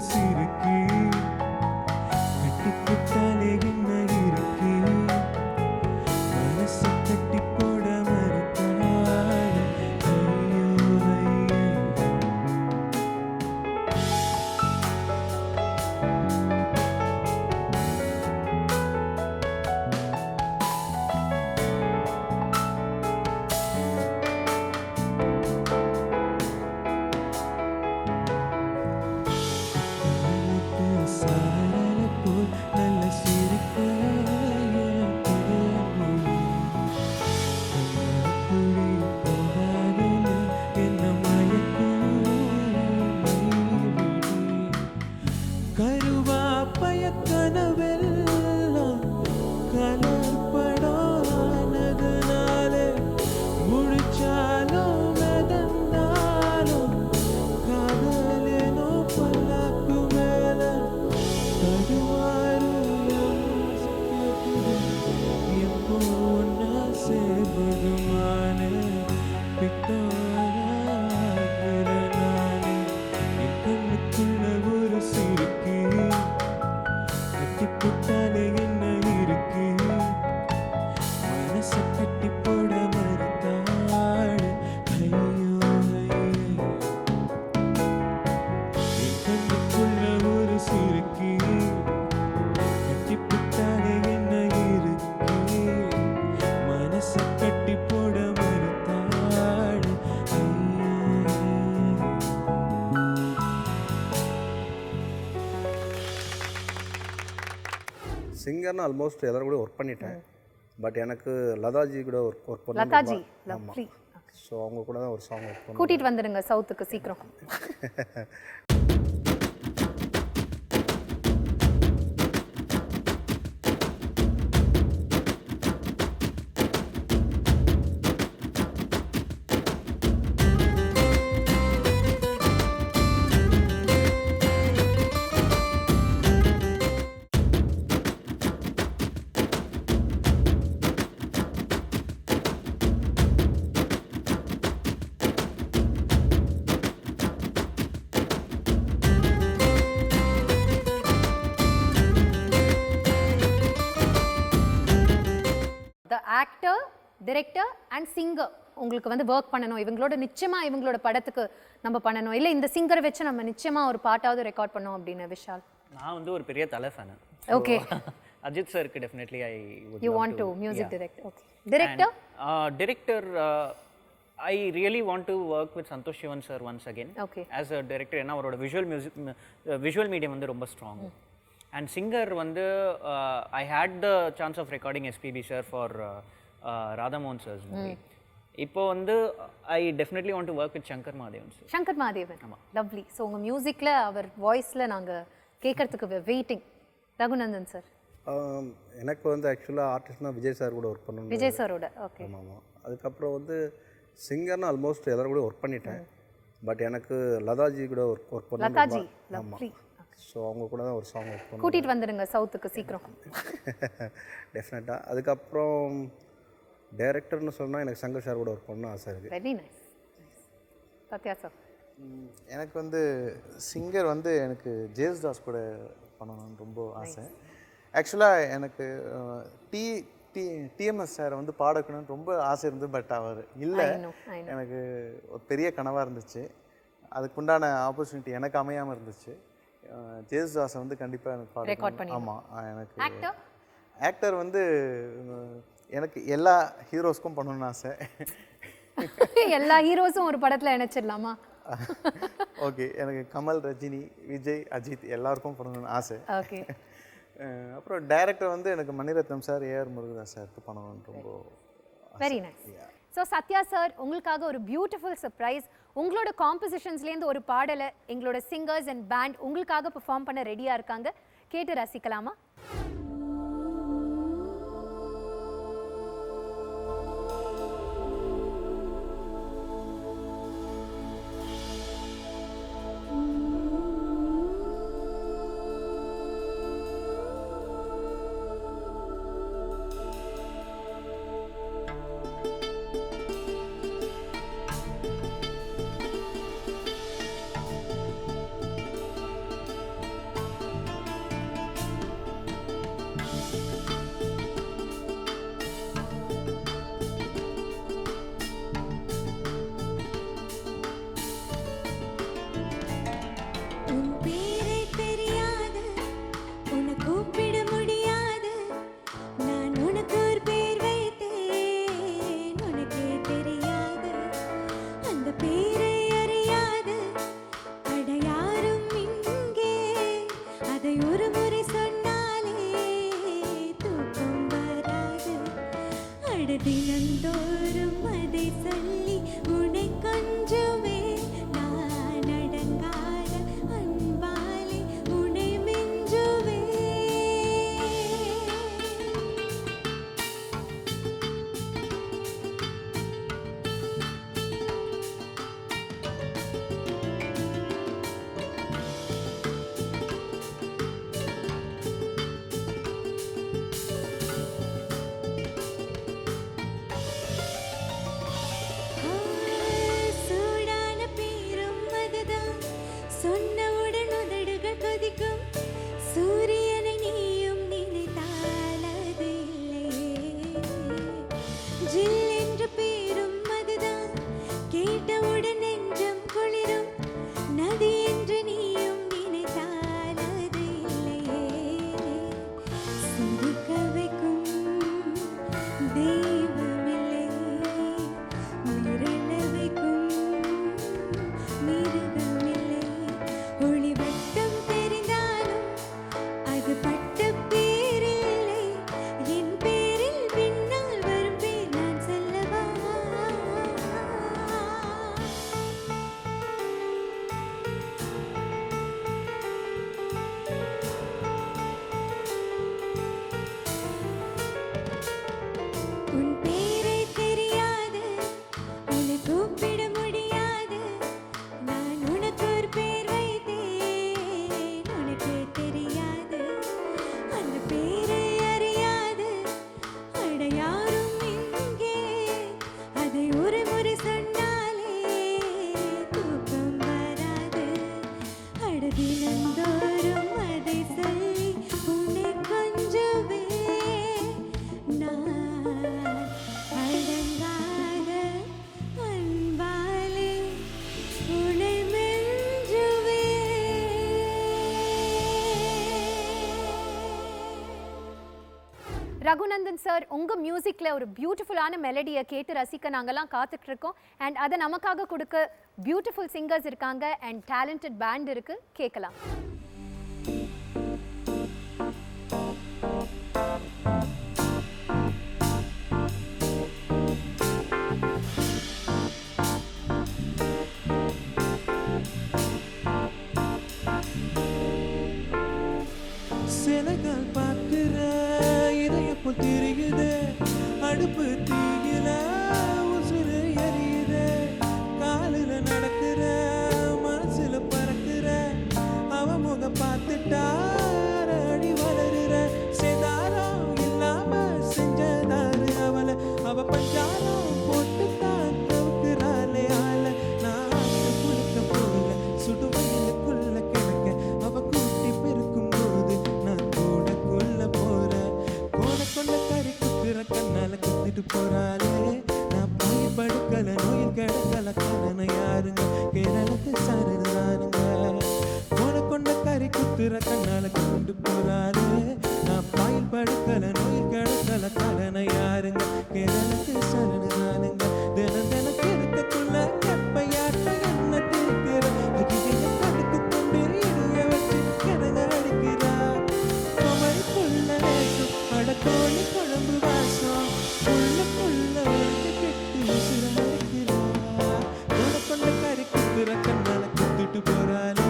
சிங்கர்னு ஆல்மோஸ்ட் எல்லாரும் கூட ஒர்க் பண்ணிட்டேன். பட் எனக்கு லதாஜி கூட ஒர்க் பண்ண லதாஜி லவ்லி. ஸோ அவங்க கூட தான் ஒரு சாங் ஒர்க் பண்ணேன். கூட்டிட்டு வந்துடுங்க சவுத்துக்கு சீக்கிரம். ஆக்டர், டிரெக்டர் அண்ட் சிங்கர் உங்களுக்கு வந்து ஒர்க் பண்ணணும், இவங்களோட நிச்சயமா இவங்களோட படத்துக்கு நம்ம பண்ணணும், இல்லை இந்த சிங்கரை வச்சு நம்ம நிச்சயமா ஒரு பாட்டாவது ரெக்கார்ட் பண்ணோம் அப்படின்னு விஷால்? நான் வந்து ஒரு பெரிய தலை ஃபேன். ஓகே. அஜித் சாருக்கு definitely I would you want to music direct. Okay. Director? Director I really want to work with Santosh Sivan sir once again. Okay. As a director, ஏன்னா அவரோட visual medium வந்து ரொம்ப ஸ்ட்ராங். And singer வந்து I had the chance of recording SPB sir for Radha Mohan sir's movie. இப்போ வந்து I definitely want to work with Shankar Mahadevan sir. Shankar Mahadevan. Lovely. So உங்கள் மியூசிக்கில் அவர் வாய்ஸில் நாங்கள் கேட்கறதுக்கு வெயிட்டிங். ரகுநந்தன் சார்? எனக்கு வந்து ஆக்சுவலாக ஆர்டிஸ்ட்னா விஜய் சார் கூட ஒர்க் பண்ணணும். விஜய் சாரோட. ஓகே. ஆமாம். அதுக்கப்புறம் வந்து சிங்கர்னு ஆல்மோஸ்ட் எல்லாரும் கூட ஒர்க் பண்ணிட்டேன். பட் எனக்கு லதாஜி கூட ஒர்க் பண்ண. லதாஜி லவ்லி. ஸோ அவங்க கூட தான் ஒரு சாங் ஒர்க் பண்ணேன். கூட்டிகிட்டு வந்துடுங்க சவுத்துக்கு சீக்கிரம். டெஃபினட்டாக. அதுக்கப்புறம் டைரக்டர்னு சொன்னால் எனக்கு சங்கர் சார் கூட ஒர்க் பண்ணணும் ஆசை இருக்குது. Very nice. சத்யா சார்? எனக்கு வந்து சிங்கர் வந்து எனக்கு ஜேசுதாஸ் கூட பண்ணணும்னு ரொம்ப ஆசை. ஆக்சுவலாக எனக்கு டிஎம்எஸ் சாரை வந்து பாடக்கணும்னு ரொம்ப ஆசை இருந்தது. பட் அவர் இல்லை. எனக்கு ஒரு பெரிய கனவாக இருந்துச்சு. அதுக்குண்டான ஆப்பர்ச்சுனிட்டி எனக்கு அமையாமல் இருந்துச்சு. ஜேசுதாஸை வந்து கண்டிப்பாக எனக்கு பாடணும். ஆமாம். எனக்கு ஆக்டர் வந்து எனக்கு எல்லா ஹீரோஸ்க்கும் பண்ணணும்னு ஆசை. எல்லா ஹீரோஸும் ஒரு படத்தில் இணைச்சிடலாமா? ஓகே. எனக்கு கமல், ரஜினி, விஜய், அஜித் எல்லாருக்கும் பண்ணணும்னு ஆசை. ஓகே. அப்புறம் டைரக்டர் வந்து எனக்கு மணிரத்னம் சார், ஏஆர் முருகதாஸ் சாருக்கு பண்ணணும்னு ரொம்ப. Very nice. So Sathya sir, உங்களுக்காக ஒரு பியூட்டிஃபுல் சர்ப்ரைஸ். உங்களோட காம்போசிஷன்ஸ்லேருந்து ஒரு பாடலை எங்களோட சிங்கர்ஸ் அண்ட் பேண்ட் உங்களுக்காக பெர்ஃபார்ம் பண்ண ரெடியாக இருக்காங்க. கேட்டு ரசிக்கலாமா? ரகுநந்தன் சார் உங்க மியூசிக்ல ஒரு பியூட்டிஃபுல்லான மெலடியை கேட்டு ரசிக்க நாங்கெல்லாம் காத்துட்டு இருக்கோம். அண்ட் அதை நமக்காக கொடுக்க பியூட்டிஃபுல் சிங்கர்ஸ் இருக்காங்க அண்ட் டேலண்டட் பேண்ட் இருக்கு, கேட்கலாம். செனகால் பார்க்கிற இதயப்பு திரியுது, அடுப்பு தீயில உசுறு எரியுது, காலில் நடக்கிற மனசுல பறக்கிற அவ முகம் பார்த்துட்டா அடி வளருற, சேதாரம் இல்லாம செஞ்சதாரு அவளை, அவ பஞ்சாரம் போட்டுத்தான் தவுக்குறாளே ஆள, நான் குளிக்க போல சுடுவயலுக்குள்ள கிடக்க அவ கூட்டி பெருக்கும் போது நான் கூடக்குள்ள போறேன், கோணக்கொண்ட கறி குத்துற கண்ணால குத்திட்டு போறாளே, நான் பாய் படுக்கல நோயில் கிடக்கல காரணம் யாருங்க, கேரளத்து சாருதானுங்க, கோணக்கொண்ட கறி குத்துற கண்ணால கொண்டு போறாளே, நான் பாயில் படுக்கல நோயில் கிடக்கல காரணம் யாருங்க, கேரளத்து சாருதானுங்க, தினம் தினம் கிடக்கக்குள்ள கற்பையாட்ட என்ன திருக்கிற அகில கடுக்கு கொண்டு இடிய வச்சு கிடங்க அடிக்கிறா, கமருக்குள்ள நேசம் அடக்கோழி குழம்பு வாசம் உள்ளுக்குள்ள வந்து கெட்டு உசுர அடிக்கிறா, கொண்ட கறி குத்துற கண்ணால குத்திட்டு போறாளே,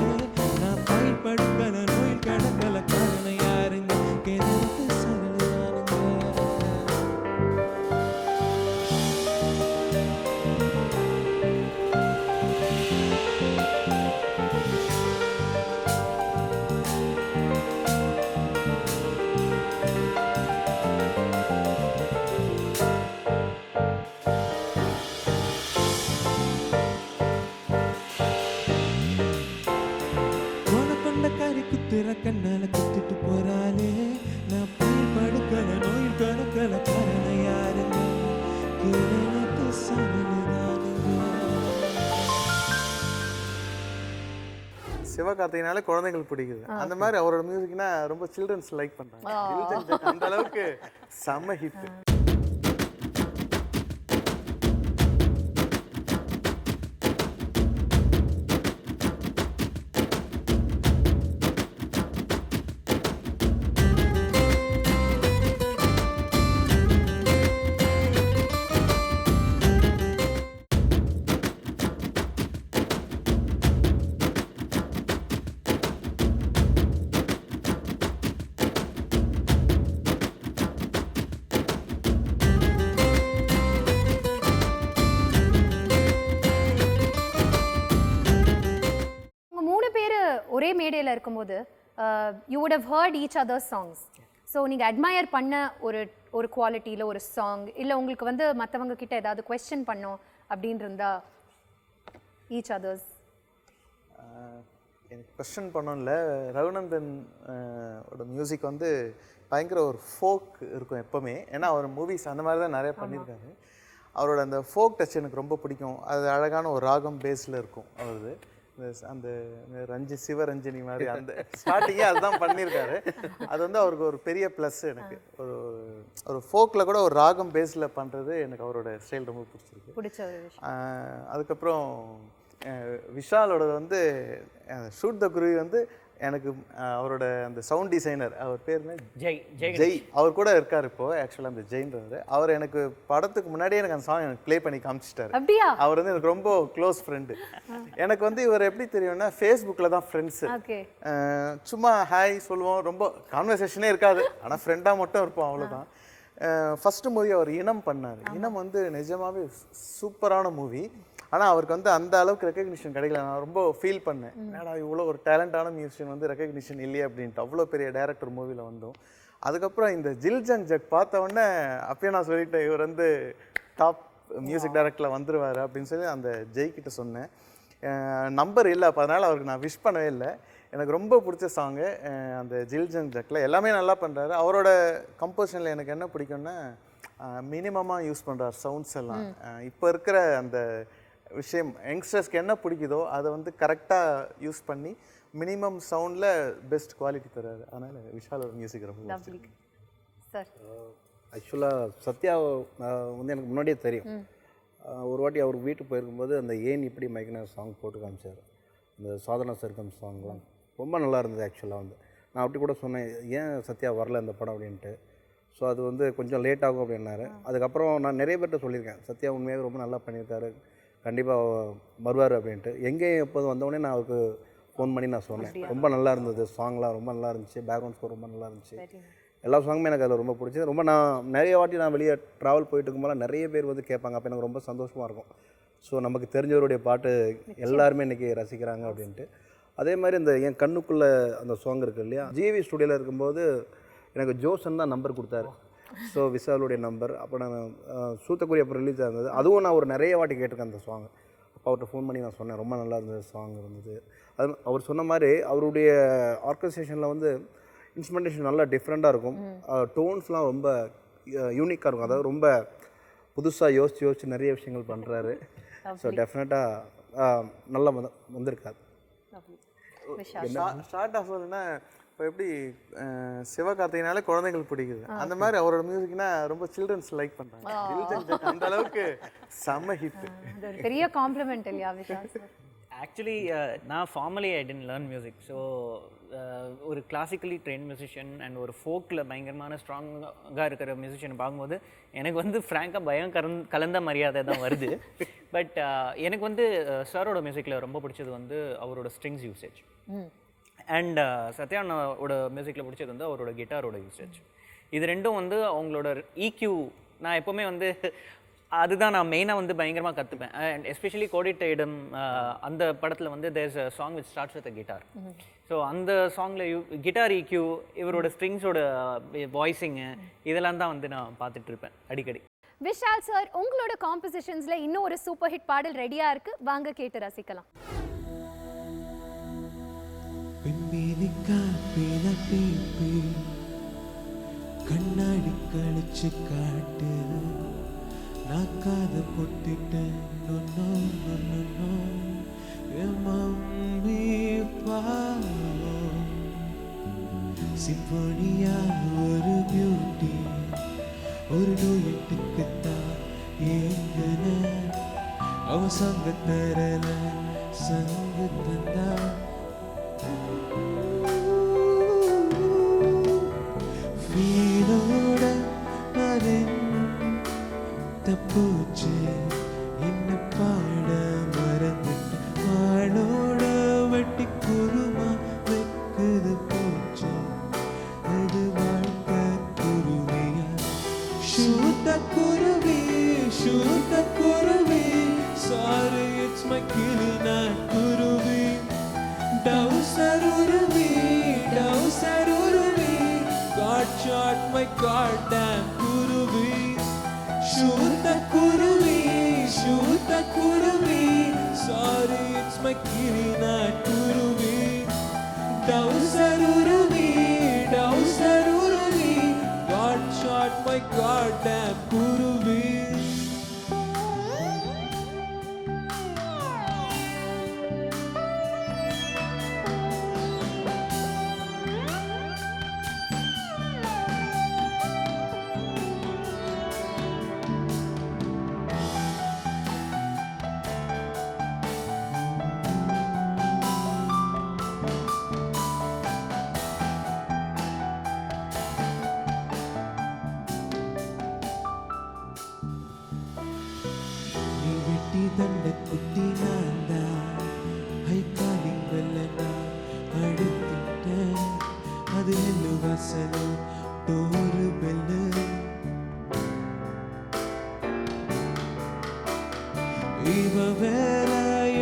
நான் பாயில் படுக்கல நோயில் கடக்கல காரணம் யாருங்க, கேரளத்து சரளானுங்க. கொண்ட கறி குத்துற கண்ணால குத்திட்டு போறாளே, நான் போய் படுக்கல நோயில் கடக்கல காரணம் யாருங்க, கேரளத்து சரளுதானுங்க. சிவகார்த்திகனால குழந்தைகள் பிடிக்குது. அந்த மாதிரி அவரோட மியூசிக்னா ரொம்ப சில்ட்ரன்ஸ் லைக் பண்றாங்க. அந்த அளவுக்கு செம்ம ஹிட். ஒரே மேடையில் இருக்கும்போது you would have heard each others songs. So நீங்கள் அட்மயர் பண்ண ஒரு குவாலிட்டியில் ஒரு சாங், இல்லை உங்களுக்கு வந்து மற்றவங்க கிட்ட ஏதாவது கொஸ்டின் பண்ணோம் அப்படின்னு இருந்தா ஈச் அதர்ஸ்? எனக்கு கொஸ்டின் பண்ணோம்ல, ரகுநந்தன் ஓட மியூசிக் வந்து பயங்கர ஒரு ஃபோக் இருக்கும் எப்போவுமே. ஏன்னா அவர் மூவிஸ் அந்த மாதிரி தான் நிறைய பண்ணியிருக்காரு. அவரோட அந்த ஃபோக் டச் எனக்கு ரொம்ப பிடிக்கும். அது அழகான ஒரு ராகம் பேஸில் இருக்கும் அவரது. அந்த சிவரஞ்சனி மாதிரி அந்த ஸ்டார்டிங்கே அதுதான் பண்ணியிருக்காரு. அது வந்து அவருக்கு ஒரு பெரிய ப்ளஸ். எனக்கு ஒரு ஃபோக்கில் கூட ஒரு ராகம் பேஸில் பண்ணுறது எனக்கு அவரோட ஸ்டைல் ரொம்ப பிடிச்ச ஒரு விஷயம். அதுக்கப்புறம் விஷாலோட வந்து ஷூட் த குருவி வந்து எனக்கு அவரோட அந்த சவுண்ட் டிசைனர், அவர் பேர் என்ன, ஜெய், அவர் கூட இருக்கார் இப்போது. ஆக்சுவலாக அந்த ஜெயின்றவர், அவர் எனக்கு படத்துக்கு முன்னாடியே எனக்கு அந்த சாங் எனக்கு ப்ளே பண்ணி காமிச்சிட்டாரு. அவர் வந்து எனக்கு ரொம்ப க்ளோஸ் ஃப்ரெண்டு. எனக்கு வந்து இவர் எப்படி தெரியும்னா ஃபேஸ்புக்கில் தான் ஃப்ரெண்ட்ஸு. சும்மா ஹாய் சொல்லுவோம், ரொம்ப கான்வர்சேஷனே இருக்காது, ஆனால் ஃப்ரெண்டாக மட்டும் இருப்போம், அவ்வளோதான். ஃபஸ்ட்டு மூவி அவர் இனம் பண்ணார். இனம் வந்து நிஜமாகவே சூப்பரான மூவி. ஆனால் அவருக்கு வந்து அந்த அளவுக்கு ரெக்கக்னிஷன் கிடைக்கல. நான் ரொம்ப ஃபீல் பண்ணேன், ஏன்னா இவ்வளோ ஒரு டேலண்டான மியூசிஷியன் வந்து ரெக்கக்னிஷன் இல்லையே அப்படின்ட்டு. அவ்வளோ பெரிய டேரக்டர் மூவியில் வந்தோம். அதுக்கப்புறம் இந்த ஜில் ஜங் ஜக் பார்த்த உடனே அப்பயே நான் சொல்லிட்டேன், இவர் வந்து டாப் மியூசிக் டைரக்டரில் வந்துடுவார் அப்படின்னு சொல்லி அந்த ஜெய்கிட்ட சொன்னேன். நம்பர் இல்லை, அப்போ அதனால் அவருக்கு நான் விஷ் பண்ணவே இல்லை. எனக்கு ரொம்ப பிடிச்ச சாங்கு அந்த ஜில் ஜங் ஜக்கில். எல்லாமே நல்லா பண்ணுறாரு. அவரோட கம்போசிஷனில் எனக்கு என்ன பிடிக்கும்னா மினிமமாக யூஸ் பண்ணுறார் சவுண்ட்ஸ் எல்லாம். இப்போ இருக்கிற அந்த விஷயம் யங்ஸ்டர்ஸ்க்கு என்ன பிடிக்குதோ அதை வந்து கரெக்டாக யூஸ் பண்ணி மினிமம் சவுண்டில் பெஸ்ட் குவாலிட்டி தராது. அதனால் விஷாலோட மியூசிக் ரொம்ப சார் ஆக்சுவலாக சத்யா வந்து எனக்கு முன்னாடியே தெரியும். ஒரு வாட்டி அவர் வீட்டுக்கு போயிருக்கும்போது அந்த ஏன் இப்படி மைக்கின சாங் போட்டு காமிச்சார். இந்த சாதனா சர்க்கம் சாங்லாம் ரொம்ப நல்லா இருந்தது. ஆக்சுவலாக வந்து நான் அப்படி கூட சொன்னேன், ஏன் சத்யா வரல இந்த படம் அப்படின்ட்டு. ஸோ அது வந்து கொஞ்சம் லேட் ஆகும் அப்படின்னாரு. அதுக்கப்புறம் நான் நிறைய பேர்கிட்ட சொல்லியிருக்கேன், சத்யா உண்மையாக ரொம்ப நல்லா பண்ணியிருக்காரு, கண்டிப்பாக வருவார் அப்படின்ட்டு. எங்கேயும் எப்போது வந்தோடனே நான் அவருக்கு ஃபோன் பண்ணி நான் சொன்னேன், ரொம்ப நல்லா இருந்தது சாங்லாம், ரொம்ப நல்லா இருந்துச்சு, பேக்ரவுண்ட் ஸ்கோர் ரொம்ப நல்லா இருந்துச்சு, எல்லா சாங்குமே எனக்கு அதில் ரொம்ப பிடிச்சது. ரொம்ப நான் நிறைய வாட்டி நான் வெளியே ட்ராவல் போயிட்டு இருக்கும்போது நிறைய பேர் வந்து கேட்பாங்க. அப்போ எனக்கு ரொம்ப சந்தோஷமாக இருக்கும். ஸோ நமக்கு தெரிஞ்சவருடைய பாட்டு எல்லாருமே இன்றைக்கி ரசிக்கிறாங்க அப்படின்ட்டு. அதே மாதிரி இந்த என் கண்ணுக்குள்ளே அந்த சாங் இருக்குது இல்லையா, ஜிவி ஸ்டுடியோவில் இருக்கும்போது எனக்கு ஜோசன் தான் நம்பர் கொடுத்தாரு. ஸோ விஷாலுடைய நம்பர். அப்போ நான் சூத்தக்குடி அப்புறம் ரிலீஸ் ஆகுது, அதுவும் நான் ஒரு நிறைய வாட்டி கேட்டிருக்கேன் அந்த சாங். அப்போ அவர்கிட்ட ஃபோன் பண்ணி நான் சொன்னேன், ரொம்ப நல்லா இருந்தது சாங் இருந்தது. அது அவர் சொன்ன மாதிரி அவருடைய ஆர்கனைசேஷனில் வந்து இன்ஸ்ட்ருமெண்டேஷன் நல்லா டிஃப்ரெண்ட்டாக இருக்கும், டோன்ஸ்லாம் ரொம்ப யூனிக்காக இருக்கும். அதாவது ரொம்ப புதுசாக யோசிச்சு நிறைய விஷயங்கள் பண்ணுறாரு. ஸோ டெஃபினட்டாக நல்லா வந்திருக்காரு. ஸ்டார்ட் ஆஃப் ஆகுதுன்னா இப்போ எப்படி சிவகார்த்திகனாலே குழந்தைங்களுக்கு பிடிக்குது, அந்த மாதிரி அவரோட மியூசிக்னா ரொம்ப சில்ட்ரன்ஸ் லைக் பண்ணுறாங்க. அந்த அளவுக்கு செம்ம ஹிட். பெரிய காம்ப்ளிமெண்ட் இல்லையா விஷால் சார்? ஆக்சுவலி நான் ஃபார்மலி ஐ டென்ட் லேர்ன் மியூசிக். ஸோ ஒரு கிளாசிக்கலி ட்ரெயின் மியூசிஷியன் அண்ட் ஒரு ஃபோக்கில் பயங்கரமான ஸ்ட்ராங்காக இருக்கிற மியூசிஷியனை பார்க்கும்போது எனக்கு வந்து ஃப்ராங்காக பயம் கலந்த மரியாதை தான் வருது. பட் எனக்கு வந்து சாரோட மியூசிக்கில் ரொம்ப பிடிச்சது வந்து அவரோட ஸ்ட்ரிங்ஸ் யூசேஜ், அண்ட் சத்யானோட மியூசிக்கில் பிடிச்சது வந்து அவரோட கிட்டாரோட யூசேஜ். இது ரெண்டும் வந்து அவங்களோட EQ. நான் எப்போவுமே வந்து அதுதான் நான் மெயினாக வந்து பயங்கரமாக கற்றுப்பேன். அண்ட் எஸ்பெஷலி கோடிட்ட இடம் அந்த படத்தில் வந்து there's a song which starts with a guitar. So அந்த சாங்கில் கிட்டார் EQ, இவரோட ஸ்ட்ரிங்ஸோட வாய்ஸிங்கு, இதெல்லாம் தான் வந்து நான் பார்த்துட்டு இருப்பேன் அடிக்கடி. விஷால் சார், உங்களோட காம்போசிஷன்ஸ்ல இன்னும் ஒரு சூப்பர் ஹிட் பாடல் ரெடியா இருக்கு, வாங்க கேட்டு ரசிக்கலாம். கண்ணாடி கழிச்சு காட்டு நான் காது பொட்டிட்டேன் மம்மி பாவம் சிம்பொனியா ஒரு பியூட்டி ஒரு நோயட்டுக்குத்தான் ஏங்கன அவ சங்க தரல சங்கு தந்தா வீடோட அதன் தப்பூச்சு என்ன பாட மறந்துட்டு வாழோட வட்டி குருமா வைக்குது போச்சு அது வாழ்க்கை குருவியா ஷூத்த குருவி சாரி இட்ஸ் மை கிளி நாட் குருவி டவுசர் உருவி God shot my goddamn kuruvi shoot the kuruvi sorry it's my kiri not kuruvi dowser uruvi God shot my goddamn kuruvi. தண்ட குட்டி நான்தா ஹைகாலிங் வெல்லனா அழுத்திட்டேன் அது ஹெல்லு வாசலோ டோரு பெல்லு இவ வேற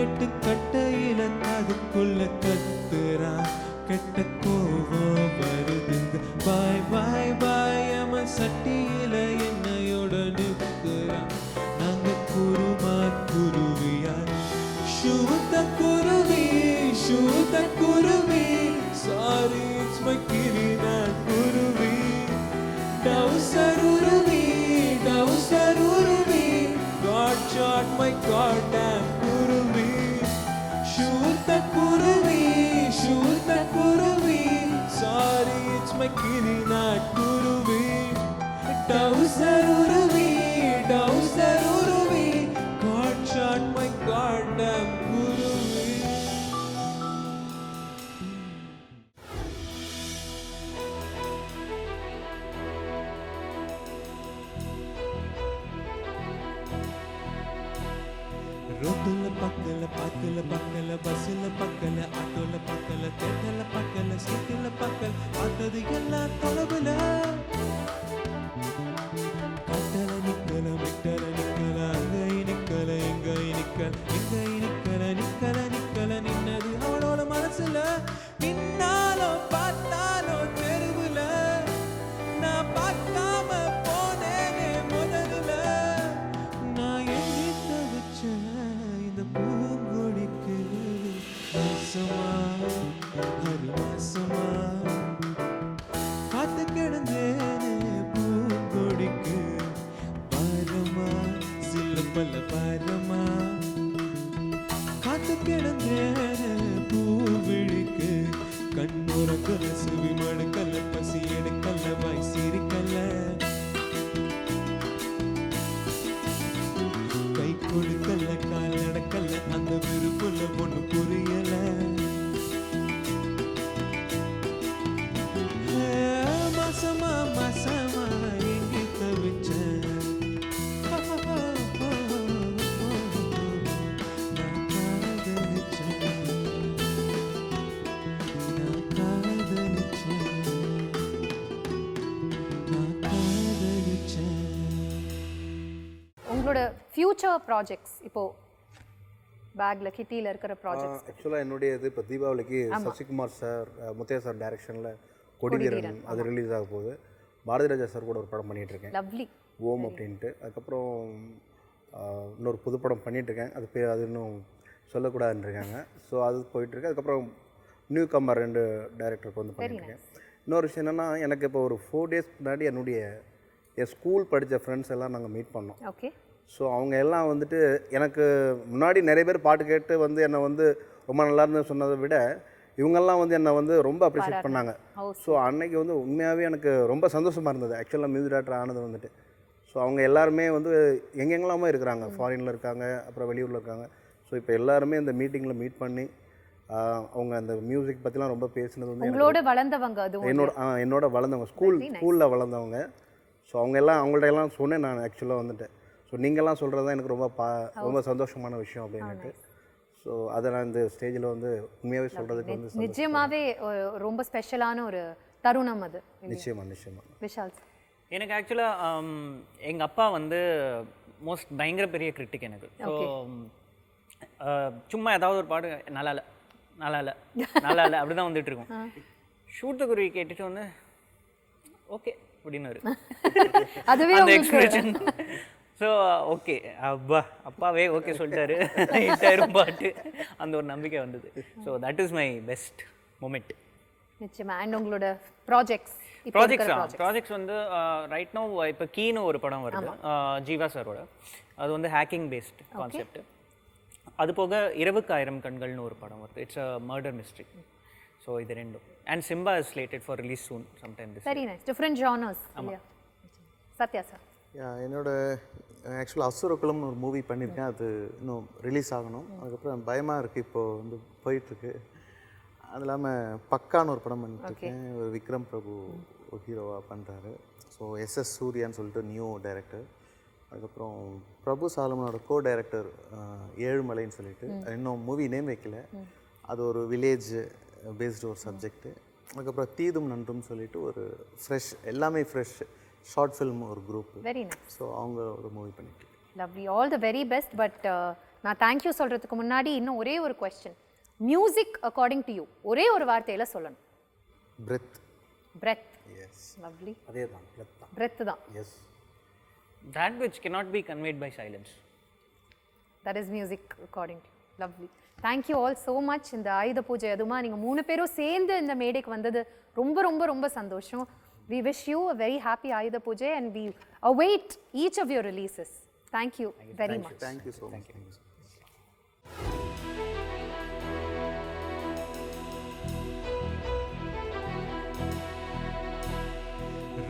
8 கட்டையில அதுக்குள்ள கத்துறான் கெட்ட கோவம் வருதுங்க பாய் பாய் பாய் அம சட்டியில என்னையோட நிற்கிறான் நாங்க kurma குருவியா shoot the kuruvi sorry it's my kiri not kuruvi dowser uruvi God shot my goddamn kuruvi shoot the kuruvi உருவி டவுசர் உருவி God shot my goddamn குருவி. ரோட்டுல பக்கல பாத்துல பக்கல பஸ்ல பக்கல ஆட்டோல பக்கல தேட்டல பக்கல ஸ்ட்ரீட்ல பக்கல பார்த்தது எல்லாம் தொலைவுல கட்டல நிக்கல விட்டல நிக்கல அங்க நிக்கல எங்க நிக்கல நின்னது அவளோட மனசுல நின்னாலும் பார்த்தாலும் தெருவுல நான் பார்க்காம போனேனே முதல்ல நான் எண்ணி தவிச்ச இந்த பூங்கொடிக்கு மாசமா ஹரி மாசமா காத்து கிடந்தேனே பூங்கொடிக்கு பாரமா சில்லப்பல்ல பாரமா காத்து கிடந்தேனே பூவிழிக்கு கண்ணுறக்கல சுவி மடுக்கல்ல பசி எடுக்கல்ல வாய் சிரிக்கல்ல கை கொடுக்கல்ல கால் நடக்கல்ல அந்த விருப்புல ஒண்ணு புரியல மாசமா மாசமா எங்கே தவிச்சேன் நான் காதலிச்சேன் உங்களோட ஃபியூச்சர் ப்ராஜெக்ட்ஸ் இப்போ பேக்ல கிட்டியில் இருக்கிற ப்ராஜெக்ட்ஸ் ஆக்சுவலாக என்னுடைய இது இப்போ தீபாவளிக்கு சசிகுமார் சார் முத்தையா சார் டைரக்ஷனில் கொடிவீரன் அது ரிலீஸ் ஆக போகுது. பாரதி ராஜா சார் கூட ஒரு படம் பண்ணிகிட்ருக்கேன், லவ்லி ஓம் அப்படின்ட்டு. அதுக்கப்புறம் இன்னொரு புது படம் பண்ணிகிட்ருக்கேன், அது பேர் அது இன்னும் சொல்லக்கூடாதுன்னு இருக்காங்க. ஸோ அது போயிட்டுருக்கு. அதுக்கப்புறம் நியூ கம்மர் 2 டைரக்டருக்கு வந்து பண்ணிட்டுருக்கேன். இன்னொரு விஷயம் என்னென்னா, எனக்கு இப்போ ஒரு 4 days முன்னாடி என் ஸ்கூல் படித்த ஃப்ரெண்ட்ஸ் எல்லாம் நாங்கள் மீட் பண்ணோம். ஓகே. ஸோ அவங்க எல்லாம் வந்துட்டு எனக்கு முன்னாடி நிறைய பேர் பாட்டு கேட்டு வந்து என்னை வந்து ரொம்ப நல்லா இருந்து சொன்னதை விட இவங்கெல்லாம் வந்து என்னை வந்து ரொம்ப அப்ரிஷியேட் பண்ணாங்க. ஸோ அன்னைக்கு வந்து உண்மையாகவே எனக்கு ரொம்ப சந்தோஷமாக இருந்தது ஆக்சுவலாக மியூசிக் டைரக்டர் ஆனது வந்துட்டு. ஸோ அவங்க எல்லாருமே வந்து எங்கெங்கெல்லாமோ இருக்கிறாங்க, ஃபாரினில் இருக்காங்க, அப்புறம் வெளியூரில் இருக்காங்க. ஸோ இப்போ எல்லாருமே இந்த மீட்டிங்கில் மீட் பண்ணி அவங்க அந்த மியூசிக் பற்றிலாம் ரொம்ப பேசினது வந்து உங்களோட வளர்ந்தவங்க, அது என்னோட வளர்ந்தவங்க, ஸ்கூலில் வளர்ந்தவங்க. ஸோ அவங்கள்ட்ட எல்லாம் சொன்னேன் நான் ஆக்சுவலாக வந்துட்டு. ஸோ நீங்கள்லாம் சொல்கிறது தான் எனக்கு ரொம்ப சந்தோஷமான விஷயம் அப்படின்ட்டு. ஸோ அதை நான் இந்த ஸ்டேஜில் வந்து உண்மையாகவே சொல்கிறதுக்கு வந்து நிச்சயமாகவே ரொம்ப ஸ்பெஷலான ஒரு தருணம் அது. நிச்சயமாக. விஷால் எனக்கு ஆக்சுவலாக எங்கள் அப்பா வந்து பயங்கர பெரிய கிரிட்டிக் எனக்கு. ஸோ சும்மா ஏதாவது ஒரு பாடு நல்லா இல்லை அப்படி தான் வந்துட்டு இருக்கும். ஷூட்டு குருவி கேட்டுட்டு வந்து ஓகே அப்படின்னு அதுவே அந்த எக்ஸ்பிரஷன். ஸோ ஓகே அப்பாவே ஓகே சொல்லிட்டாரு, ஹிட்டாயிரும் பாட்டு, அந்த ஒரு நம்பிக்கை வந்தது. So that is my best moment. நிச்சயமா. அண்ட் உங்களோட ப்ராஜெக்ட்ஸ் வந்து ரைட் நோ இப்போ கீனு ஒரு படம் வருது ஜீவா சாரோட. அது வந்து ஹேக்கிங் பேஸ்ட் கான்செப்ட். அது போக 20,000 கண்கள்னு ஒரு படம் வருது. It's a murder mystery. So இது ரெண்டும். And Simba is slated for release soon sometime this. Very nice. Different genres. Sathya sir, என்னோட ஆக்சுவலாக அசுரகுலம்னு ஒரு மூவி பண்ணியிருக்கேன், அது இன்னும் ரிலீஸ் ஆகணும். அதுக்கப்புறம் பயமாக இருக்குது, இப்போது வந்து போயிட்டுருக்கு. அது இல்லாமல் பக்கான்னு ஒரு படம் பண்ணிட்டுருக்கேன், ஒரு விக்ரம் பிரபு ஒரு ஹீரோவாக பண்ணுறாரு. ஸோ எஸ்எஸ் சூர்யான்னு சொல்லிட்டு நியூ டைரக்டர். அதுக்கப்புறம் பிரபு சாலமனோட கோ டைரக்டர் ஏழுமலைன்னு சொல்லிட்டு, இன்னும் மூவி நேம் வைக்கல. அது ஒரு வில்லேஜ் பேஸ்டு ஒரு சப்ஜெக்ட்டு. அதுக்கப்புறம் தீதும் நன்றும் சொல்லிட்டு ஒரு ஃப்ரெஷ், எல்லாமே ஃப்ரெஷ் ஷார்ட் ஃபில்ம் ஒரு குரூப். Very nice. ஸோ அவங்க ஒரு மூவி பண்ணிட்டு. Lovely. All the very best. But நான் தேங்க்யூ சொல்கிறதுக்கு முன்னாடி இன்னும் ஒரே ஒரு question. Music according to you ஒரே ஒரு வார்த்தையில் சொல்லணும். பிரெத். எஸ். லவ்லி. அதே தான், பிரெத் தான். S. That which cannot be conveyed by silence. That is music according to you. Lovely. Thank you all so much. இந்த ஆயுத பூஜை அதுமா நீங்கள் 3 பேரும் சேர்ந்து இந்த மேடைக்கு வந்தது ரொம்ப ரொம்ப ரொம்ப சந்தோஷம். We wish you a very happy ஆயுத பூஜை and we await each of your releases. Thank you very much. Thank you so much.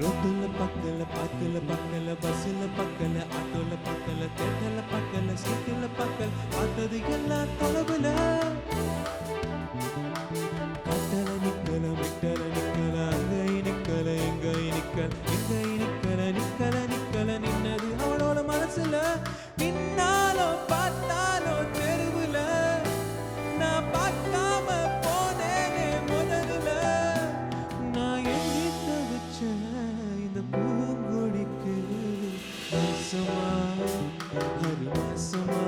ரோட்டுல பக்கல பாத்துல பக்கல பஸ்ஸுல பக்கல ஆட்டோல பக்கல தேட்டல பக்கல சீட்டுல பக்கல் பார்த்தது எல்லாம் தொலைவுல கட்டல நிக்கல மெட்டல நிக்கல அங்க நிக்கல எங்க நிக்கல நிக்கல நின்னது அவளோட மனசுல நின்னாலும் பார்த்தாலும் தெருவுல நான் பார்க்காம போனேனே முதல்ல நான் எண்ணி தவிச்ச இந்த பூங்கொடிக்கு வாசமா ஹரி வாசமா